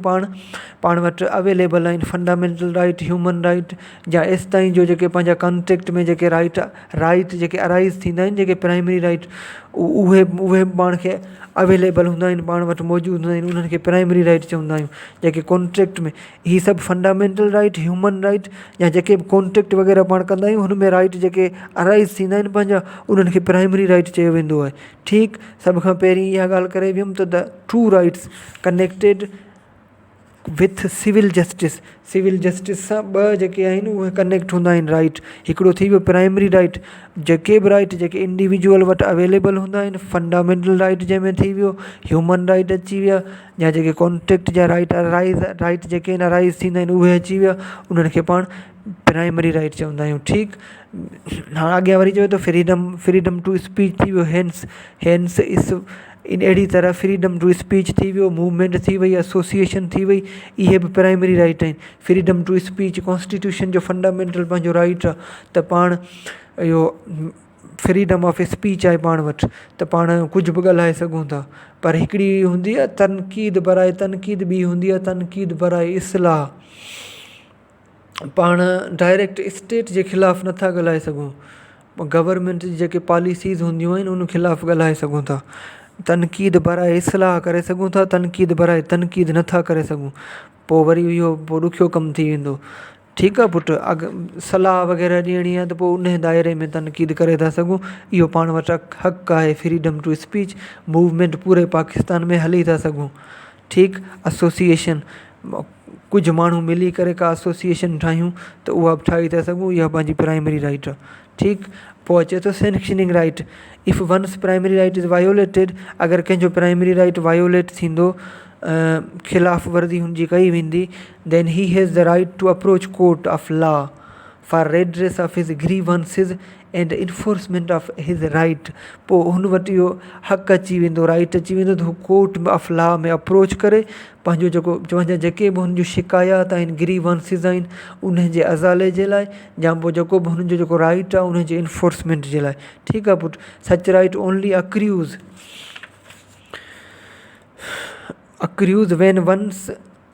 पाण वटि अवेलेबल आहिनि। फंडामेंटल राइट, ह्यूमन राइट या एसि ताईं जो जेके पंहिंजा कॉन्ट्रैक्ट में जेके राइट जेके अराइज़ थींदा आहिनि, जेके प्राइमरी राइट उहे पाण खे अवेलेबल हूंदा आहिनि, पाण वटि मौजूदु हूंदा आहिनि, उन्हनि खे प्राइमरी राइट चवंदा आहियूं। जेके कॉन्ट्रैक्ट में, ही सभु फंडामेंटल राइट, ह्यूमन राइट या जेके बि कॉन्ट्रैक्ट वग़ैरह पाण कंदा आहियूं हुन में राइट जेके अराइज़ थींदा आहिनि पंहिंजा, उन्हनि खे प्राइमरी राइट चयो वेंदो आहे। ठीकु, सभ खां पहिरीं इहा ॻाल्हि करे वियुमि त the two rights connected with civil justice, civil justice सां ॿ जेके आहिनि उहे कनेक्ट हूंदा आहिनि राइट। हिकिड़ो थी वियो प्राइमरी राइट, जेके बि राइट जेके इंडिविजुअल वटि अवेलेबल हूंदा आहिनि, फंडामेंटल राइट जंहिंमें थी वियो, ह्यूमन राइट अची विया, या जेके कॉन्ट्रैक्ट जा राइट जेके आहिनि अराइज़ थींदा आहिनि उहे अची विया, उन्हनि खे पाण प्राइमरी राइट चवंदा आहियूं। ठीकु, हाणे अॻियां वरी चयो त फ्रीडम टू स्पीच थी वियो, हेंस इस इन अहिड़ी तरह फ्रीडम टू स्पीच थी वियो, मूवमेंट थी वई, एसोसिएशन थी वई, इहे बि प्राइमरी राइट आहिनि। फ्रीडम टू स्पीच कॉन्स्टिट्यूशन जो फंडामेंटल पंहिंजो राइट आहे, त पाण इहो फ्रीडम ऑफ स्पीच आहे पाण वटि, त पाण कुझु बि ॻाल्हाए सघूं था। पर हिकिड़ी हूंदी आहे तनक़ीद बराए तनक़ीद, ॿी हूंदी आहे तनक़ीद बराए इस्लाह। पाण डायरेक्ट स्टेट जे ख़िलाफ़ु नथा ॻाल्हाए सघूं, गवर्नमेंट जी जेके पॉलिसीज़ हूंदियूं आहिनि उन ख़िलाफ़ु ॻाल्हाए सघूं था। तनक़ीद बराए इस्लाह करे सघूं था, तनक़ीद बराए तनक़ीद नथा करे सघूं, पोइ वरी इहो ॾुखियो कमु थी वेंदो। ठीकु आहे पुटु, सलाह वग़ैरह ॾियणी आहे त पोइ उन दायरे में तनक़ीद करे था सघूं, इहो पाण वटि हक़ु आहे। फ्रीडम टू स्पीच, मूवमेंट पूरे पाकिस्तान में हली था सघूं। ठीकु, एसोसिएशन, कुझु माण्हू मिली करे का एसोसिएशन ठाहियूं त उहा बि ठाहे था सघूं, इहा पंहिंजी प्राइमरी राइट आहे। ठीकु, पोइ अचे थो sanctioning right. If once primary right is violated, अगरि कंहिंजो प्राइमरी राइट वायोलेट थींदो, ख़िलाफ़ वर्ज़ी हुनजी कई वेंदी, then he has the right to approach court of law for redress of his grievances and enforcement of his right. पोइ हुन वटि इहो हक़ु अची वेंदो, राइट अची वेंदो त हू कोर्ट ऑफ लॉ में अप्रोच करे पंहिंजो जेको पंहिंजा जेके बि हुनजूं शिकायत आहिनि, ग्रीवेंसेस आहिनि, उन जे अज़ाले जे लाइ, या पोइ जेको बि हुनजो जेको राइट आहे उन जे इन्फोर्समेंट जे लाइ। ठीकु आहे पुटु, सच right only accrues when one's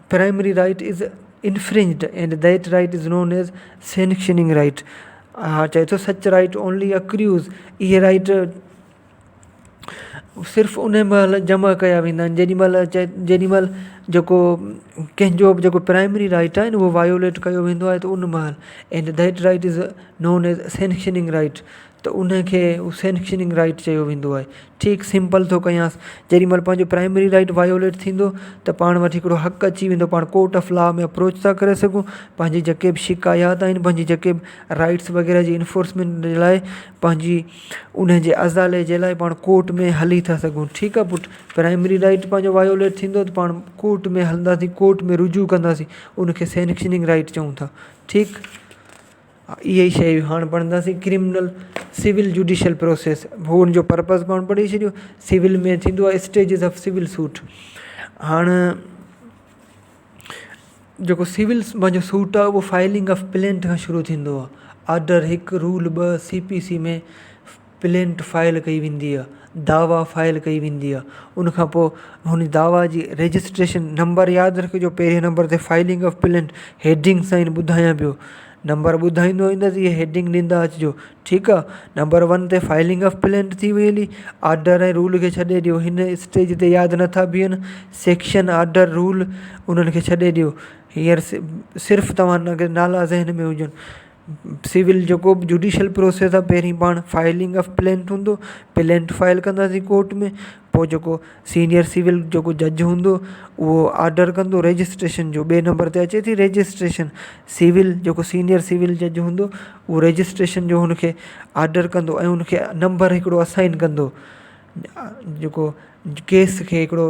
primary right is infringed and that right is known as sanctioning right। हा, चए थो सच राइट ओनली accrues, इहे राइट सिर्फ़ु उन महिल जमा कया वेंदा आहिनि जेॾीमहिल जेको कंहिंजो बि जेको प्राइमरी राइट आहे न उहो वायोलेट कयो वेंदो आहे, त उन महिल and that right is non as sanctioning right, त उनखे सैंक्शनिंग राइट चयो वेंदो आहे। ठीकु, सिंपल थो कयांसि, जेॾीमहिल पंहिंजो प्राइमरी राइट वायोलेट थींदो त पाण वटि हिकिड़ो हक़ु अची वेंदो, पाण कोर्ट ऑफ लॉ में अप्रोच था करे सघूं, पंहिंजी जेके बि शिकायत आहिनि, पंहिंजी जेके बि राइट्स वग़ैरह जी इन्फोर्समेंट जे लाइ, पंहिंजी उन जे अज़ाले जे लाइ पाण कोर्ट में हली था सघूं। ठीकु आहे पुटु, प्राइमरी राइट पंहिंजो वायोलेट थींदो त पाण कोर्ट में हलंदासीं, कोर्ट में रुजू कंदासीं, उनखे सैंक्शनिंग राइट चऊं था। ठीकु, इहे ई शयूं हाणे पढ़ंदासीं। क्रिमिनल सिविल जुडिशल प्रोसेस, उहो हुनजो पर्पज़ पाण पढ़ी छॾियो। सिविल में थींदो आहे स्टेजिस ऑफ सिविल सूट। हाणे जेको सिविल पंहिंजो सूट आहे उहो फाइलिंग ऑफ प्लेंट खां शुरू थींदो आहे। ऑर्डर 1 रूल 2 CPC में प्लेंट फाइल कई वेंदी आहे, दावा फाइल कई वेंदी आहे। उनखां पोइ हुन दावा जी रजिस्ट्रेशन, नंबर यादि रखिजो, पहिरें नंबर ते फाइलिंग ऑफ प्लेंट, हेडिंग सां ॿुधायां पियो, नंबर ॿुधाईंदो ईंदसि, इहे हेडिंग ॾींदा अचिजो। ठीकु आहे, नंबर 1 ते फाइलिंग ऑफ प्लेंट थी वई हली, ऑर्डर ऐं रूल खे छॾे ॾियो, हिन स्टेज ते यादि नथा बीहनि, सेक्शन ऑर्डर रूल उन्हनि खे छॾे ॾियो। हींअर सिर्फ़ु तव्हां नाला ज़हन में हुजनि। सिविल जेको बि जुडिशल प्रोसेस आहे, पहिरीं पाण फाइलिंग ऑफ प्लेंट हूंदो, प्लेंट फाइल कंदासीं कोर्ट में, पोइ जेको सीनियर सिविल जेको जज हूंदो उहो ऑर्डर कंदो रजिस्ट्रेशन जो, 2 नंबर ते अचे थी रजिस्ट्रेशन। सिविल जेको सीनियर सिविल जज हूंदो उहो रजिस्ट्रेशन जो हुनखे ऑर्डर कंदो ऐं हुनखे नंबर हिकिड़ो असाइन कंदो। जेको केस खे हिकिड़ो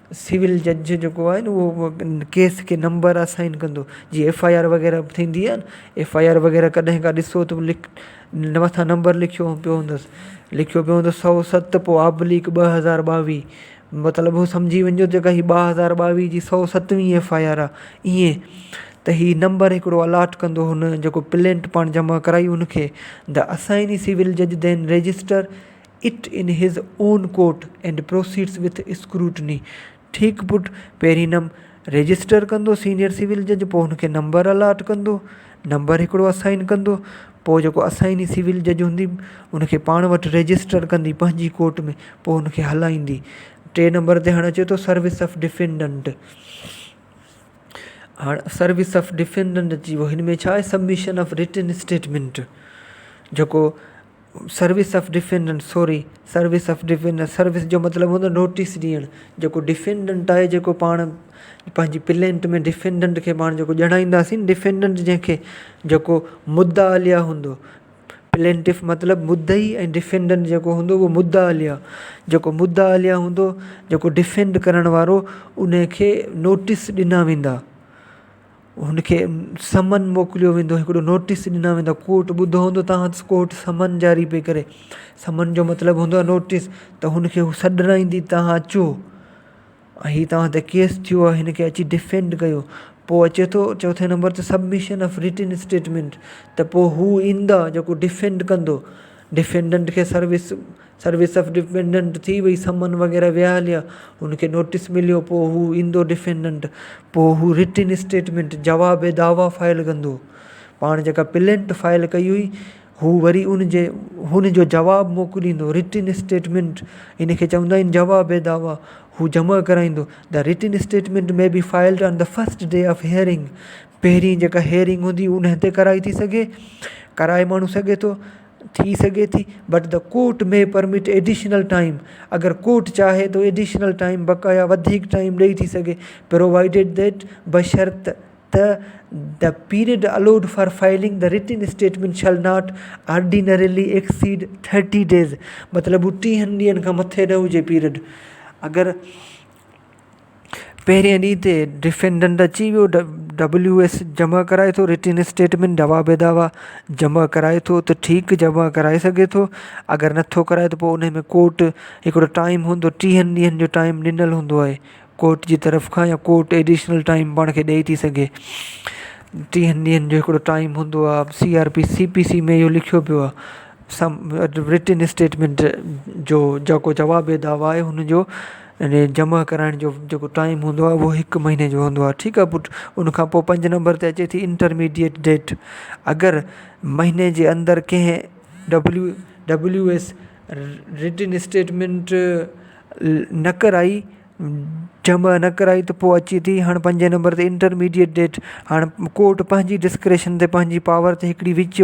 सिविल जज जेको आहे न उहो केस खे नंबर असाइन कंदो। जीअं FIR वग़ैरह थींदी आहे न, FIR वग़ैरह कॾहिं का ॾिसो त मथां नंबर लिखियो पियो हूंदसि 107 पोइ / 2022 मतिलबु हू सम्झी वञिजो जेका ही 2022 जी 107वीं FIR आहे ईअं त ही नंबर हिकिड़ो अलाट कंदो हुन जेको प्लेंट पाण जमा कराई हुनखे द असाइनी सिविल जज देन register it in his on court and proceeds with scrutiny. ठीकु पुटु, पहिरीं रजिस्टर कंदो सीनियर सिविल जज, पोइ हुनखे नंबर अलाट कंदो, नंबर हिकिड़ो असाइन कंदो, पोइ जेको असाइनी सिविल जज हूंदी उनखे पाण वटि रजिस्टर कंदी पंहिंजी कोर्ट में, पोइ हुनखे हलाईंदी। 3 नंबर ते हाणे अचे थो सर्विस ऑफ डिफेंडेंट। हाणे सर्विस ऑफ डिफेंडेंट अची वियो, हिन में छा आहे सबमिशन ऑफ रिटन स्टेटमेंट। जेको सर्विस ऑफ डिफेंडेंट सर्विस जो मतिलबु हूंदो नोटिस ॾियणु। जेको डिफेंडेंट आहे, जेको पाण पंहिंजी प्लेंट में डिफेंडेंट खे पाण जेको ॼणाईंदासीं न, डिफेंडेंट जंहिंखे जेको मुद्दा अलिया हूंदो, प्लेंटिफ मतिलबु मुद्दई ऐं डिफेंडेंट जेको हूंदो उहो मुद्दा अलिया। जेको मुद्दा अलिया हूंदो, जेको डिफेंड करण वारो, उनखे नोटिस ॾिना वेंदा, हुनखे समन मोकिलियो वेंदो, हिकिड़ो नोटिस ॾिना वेंदा। कोर्ट ॿुधो हूंदो तव्हां, कोर्ट समन जारी पई करे, समन जो मतिलबु हूंदो आहे नोटिस, त हुनखे हू सॾाईंदी तव्हां अचो ऐं हीअ तव्हां ते केस थियो आहे, हिनखे अची डिफेंड कयो। पोइ अचे थो 4 नंबर ते सबमिशन ऑफ रिटन स्टेटमेंट। त पोइ हू ईंदा जेको डिफेंड कंदो, डिफेंडेंट खे सर्विस ऑफ डिफेंडेंट थी वई, समन वग़ैरह विया हलिया, हुनखे नोटिस मिलियो, पोइ हू ईंदो डिफेंडेंट, पोइ हू रिटन स्टेटमेंट जवाब दावा फाइल कंदो। पाण जेका प्लेंट फाइल कई हुई हू वरी हुनजो जवाबु मोकिलींदो, रिटन स्टेटमेंट, इनखे चवंदा आहिनि जवाब दावा, हू जमा कराईंदो। द रिटन स्टेटमेंट में be filed on the first day of hearing. पहिरीं जेका हियरिंग हूंदी उन ते कराए माण्हू सघे थो, थी सघे थी, बट द कोर्ट में परमिट एडिशनल टाइम। अगरि कोर्ट चाहे तो एडिशनल टाइम, बक़ाया वधीक टाइम ॾेई थी सघे, प्रोवाइडेड दैट बशर्त त the period allowed for filing the written statement shall not ordinarily exceed 30 days। मतिलबु 30 ॾींहंनि खां मथे न हुजे पीरियड। अगरि पहिरें ॾींहं ते डिफेंडेंट अची वियो, WS जमा कराए थो, रिटन स्टेटमेंट जवाब दावा जमा कराए थो, त ठीकु, जमा कराए सघे थो। अगरि नथो कराए त पोइ उन में कोर्ट हिकिड़ो टाइम हूंदो, 30 ॾींहंनि जो टाइम ॾिनल हूंदो आहे कोर्ट जी तरफ़ खां, या कोर्ट एडिशनल टाइम पाण खे ॾेई थी सघे। 30 ॾींहंनि जो हिकिड़ो टाइम हूंदो आहे। CRP CPC में इहो लिखियो पियो आहे, रिटन स्टेटमेंट जो जेको जवाब दावा आहे हुनजो जमा कराइण जो जेको टाइम हूंदो आहे उहो 1 महीने जो हूंदो आहे। ठीकु आहे पुटु। उनखां पोइ 5 नंबर ते अचे थी इंटरमीडिएट डेट। अगरि महीने जे अंदरि कंहिं WS रिटन स्टेटमेंट न कराई, जमा न कराई, त पोइ अचे थी हाणे 5 नंबर ते इंटरमीडिएट डेट। हाणे कोर्ट पंहिंजी डिस्क्रेशन ते, पंहिंजी पावर ते हिकिड़ी विच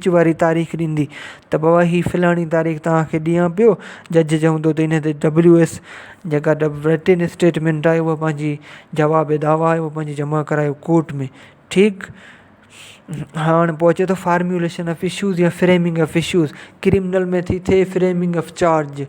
वारी तारीख़ ॾींदी, त बाबा ही फलाणी तारीख़ तव्हांखे ॾियां पियो, जज चवंदो त इन ते WS जेका रिटन स्टेटमेंट आहे उहा पंहिंजी जवाब दावा आहे उहा पंहिंजी जमा करायो कोर्ट में। ठीकु। हाणे पोइ अचे थो फार्मुलेशन ऑफ इशूज़ या फ्रेमिंग ऑफ इशूज़। क्रिमिनल में थी थिए फ्रेमिंग ऑफ चार्ज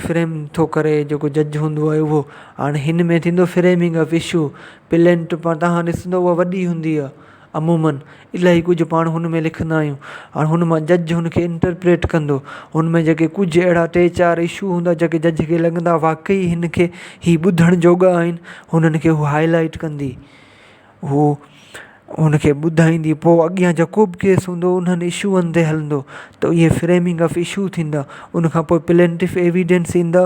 फ्रेम थो करे जेको जज हूंदो आहे उहो। हाणे हिन में थींदो फ्रेमिंग ऑफ इशू। प्लेंट तव्हां ॾिसंदो उहा वॾी हूंदी आहे, अमूमन इलाही कुझु पाण हुन में लिखंदा आहियूं। हाणे हुन मां जज हुनखे इंटरप्रेट कंदो, हुन में जेके कुझु अहिड़ा 3-4 इशू हूंदा जेके जज खे लॻंदा वाक़ई हिन खे ही ॿुधण जोॻा आहिनि, हुननि खे हू हाईलाइट कंदी, हू हुनखे ॿुधाईंदी। पोइ अॻियां जेको बि केस हूंदो उन्हनि इशूअनि ते हलंदो, त इहे फ्रेमिंग ऑफ इशू थींदा। उनखां पोइ प्लेंटिफ एविडेंस ईंदा,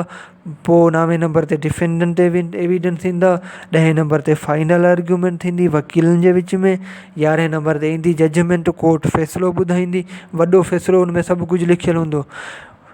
पोइ 9 नंबर ते डिफेंडेंट एविडेंस ईंदा, 10 नंबर ते फाइनल आर्ग्यूमेंट थींदी वकीलनि जे विच में, 11 नंबर ते ईंदी जजमेंट, कोर्ट फ़ैसिलो ॿुधाईंदी, वॾो फ़ैसिलो, हुन में सभु कुझु लिखियलु हूंदो।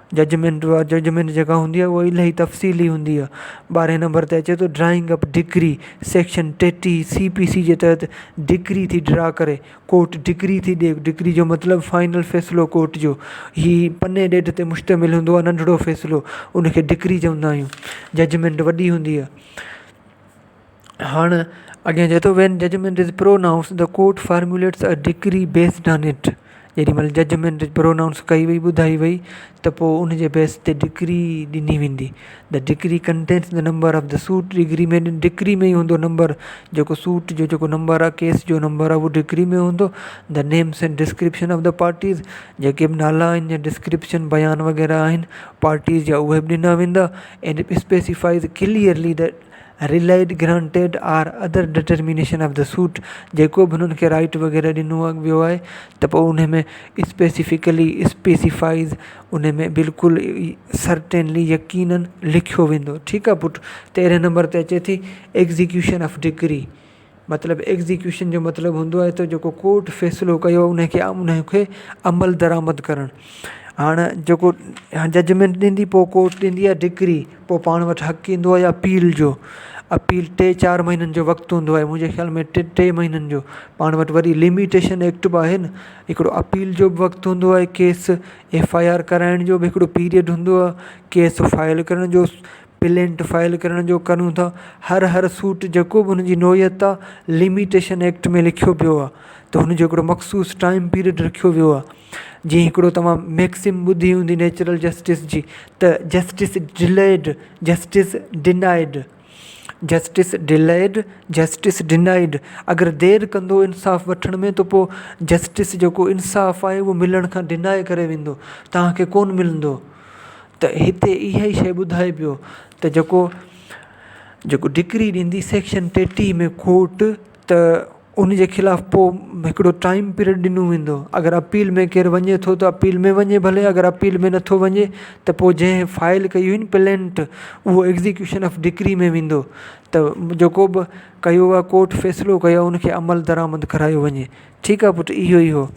जजमेंट जेका हूंदी आहे उहा इलाही तफ़सीली हूंदी आहे। 12 नंबर ते अचे थो drawing up decree. Section 33 CPC जे तहत डिक्री थी ड्रा करे, कोर्ट डिक्री थी ॾिए। डिक्री जो मतिलबु फाइनल फ़ैसिलो कोर्ट जो। हीअ पने ॾेढ ते मुश्तमिल हूंदो आहे, नंढिड़ो फ़ैसिलो, उनखे डिक्री चवंदा आहियूं। जजमेंट वॾी हूंदी आहे। हाणे अॻियां चए थो when judgment is pronounced the court formulates a decree based on it. जेॾी महिल जजमेंट प्रोनाउंस कई वई ॿुधाई वई त पोइ उन जे बेस ते डिक्री ॾिनी वेंदी। The decree contains the number of the suit. Degree में डिक्री में ई हूंदो नंबर, जेको सूट जो जेको नंबर आहे, केस जो नंबर आहे, उहो डिक्री में हूंदो। The names and description of the parties, जेके बि नाला आहिनि या डिस्क्रिप्शन बयान वग़ैरह आहिनि पार्टीज़ जा, उहे बि ॾिना वेंदा। And specifies clearly the relief granted or other determination of the suit. जेको बि हुननि खे राइट वग़ैरह ॾिनो आहे वियो आहे त पोइ उन में स्पेसिफिकली स्पेसिफाइज़, उन में बिल्कुलु सर्टेनली यकीनन लिखियो वेंदो। ठीकु आहे पुटु। तेरहें नंबर ते अचे थी एग्ज़ीक्यूशन ऑफ डिक्री। मतिलबु एग्ज़ीक्यूशन जो मतिलबु हूंदो आहे त जेको कोर्ट फ़ैसिलो कयो उनखे अमल दरामद करणु। हाणे जेको जजमेंट ॾींदी, पोइ कोर्ट ॾींदी आहे डिक्री, पोइ पाण वटि हक़ ईंदो आहे अपील जो। अपील 3-4 महीननि जो वक़्तु हूंदो आहे, मुंहिंजे ख़्याल में 3 महीननि जो। पाण वटि वरी लिमिटेशन एक्ट बि आहे न, हिकिड़ो अपील जो बि वक़्तु हूंदो आहे, केस FIR कराइण जो बि हिकिड़ो पीरियड हूंदो आहे, केस फाइल करण जो, प्लेंट फाइल करण जो करूं था। हर सूट जेको बि हुनजी नोयत आहे लिमिटेशन एक्ट में लिखियो पियो आहे, त हुनजो हिकिड़ो मख़सूस टाइम पीरियड रखियो वियो आहे। जीअं हिकिड़ो तव्हां मैक्सिम ॿुधी हूंदी नेचुरल जस्टिस जी, त justice delayed, justice denied, justice delayed, justice denied. अगरि देरि कंदो इंसाफ़ वठण में त पोइ जस्टिस जेको इंसाफ़ आहे उहो मिलण खां डिनाए करे वेंदो, तव्हांखे कोन मिलंदो। त हिते इहा ई शइ ॿुधाए पियो त जेको डिक्री ॾींदी सेक्शन 33 में कोर्ट, त उन जे ख़िलाफ़ु पोइ हिकिड़ो टाइम पीरियड ॾिनो वेंदो। अगरि अपील में केरु वञे थो त अपील में वञे भले, अगरि अपील में नथो वञे त पोइ जंहिं फाइल कई हुई न प्लेंट, उहो एग्ज़ीक्यूशन ऑफ डिक्री में वेंदो, त जेको बि कयो आहे कोर्ट फ़ैसिलो कयो आहे उनखे अमल दरामद करायो वञे। ठीकु आहे पुटु, इहो ई हो।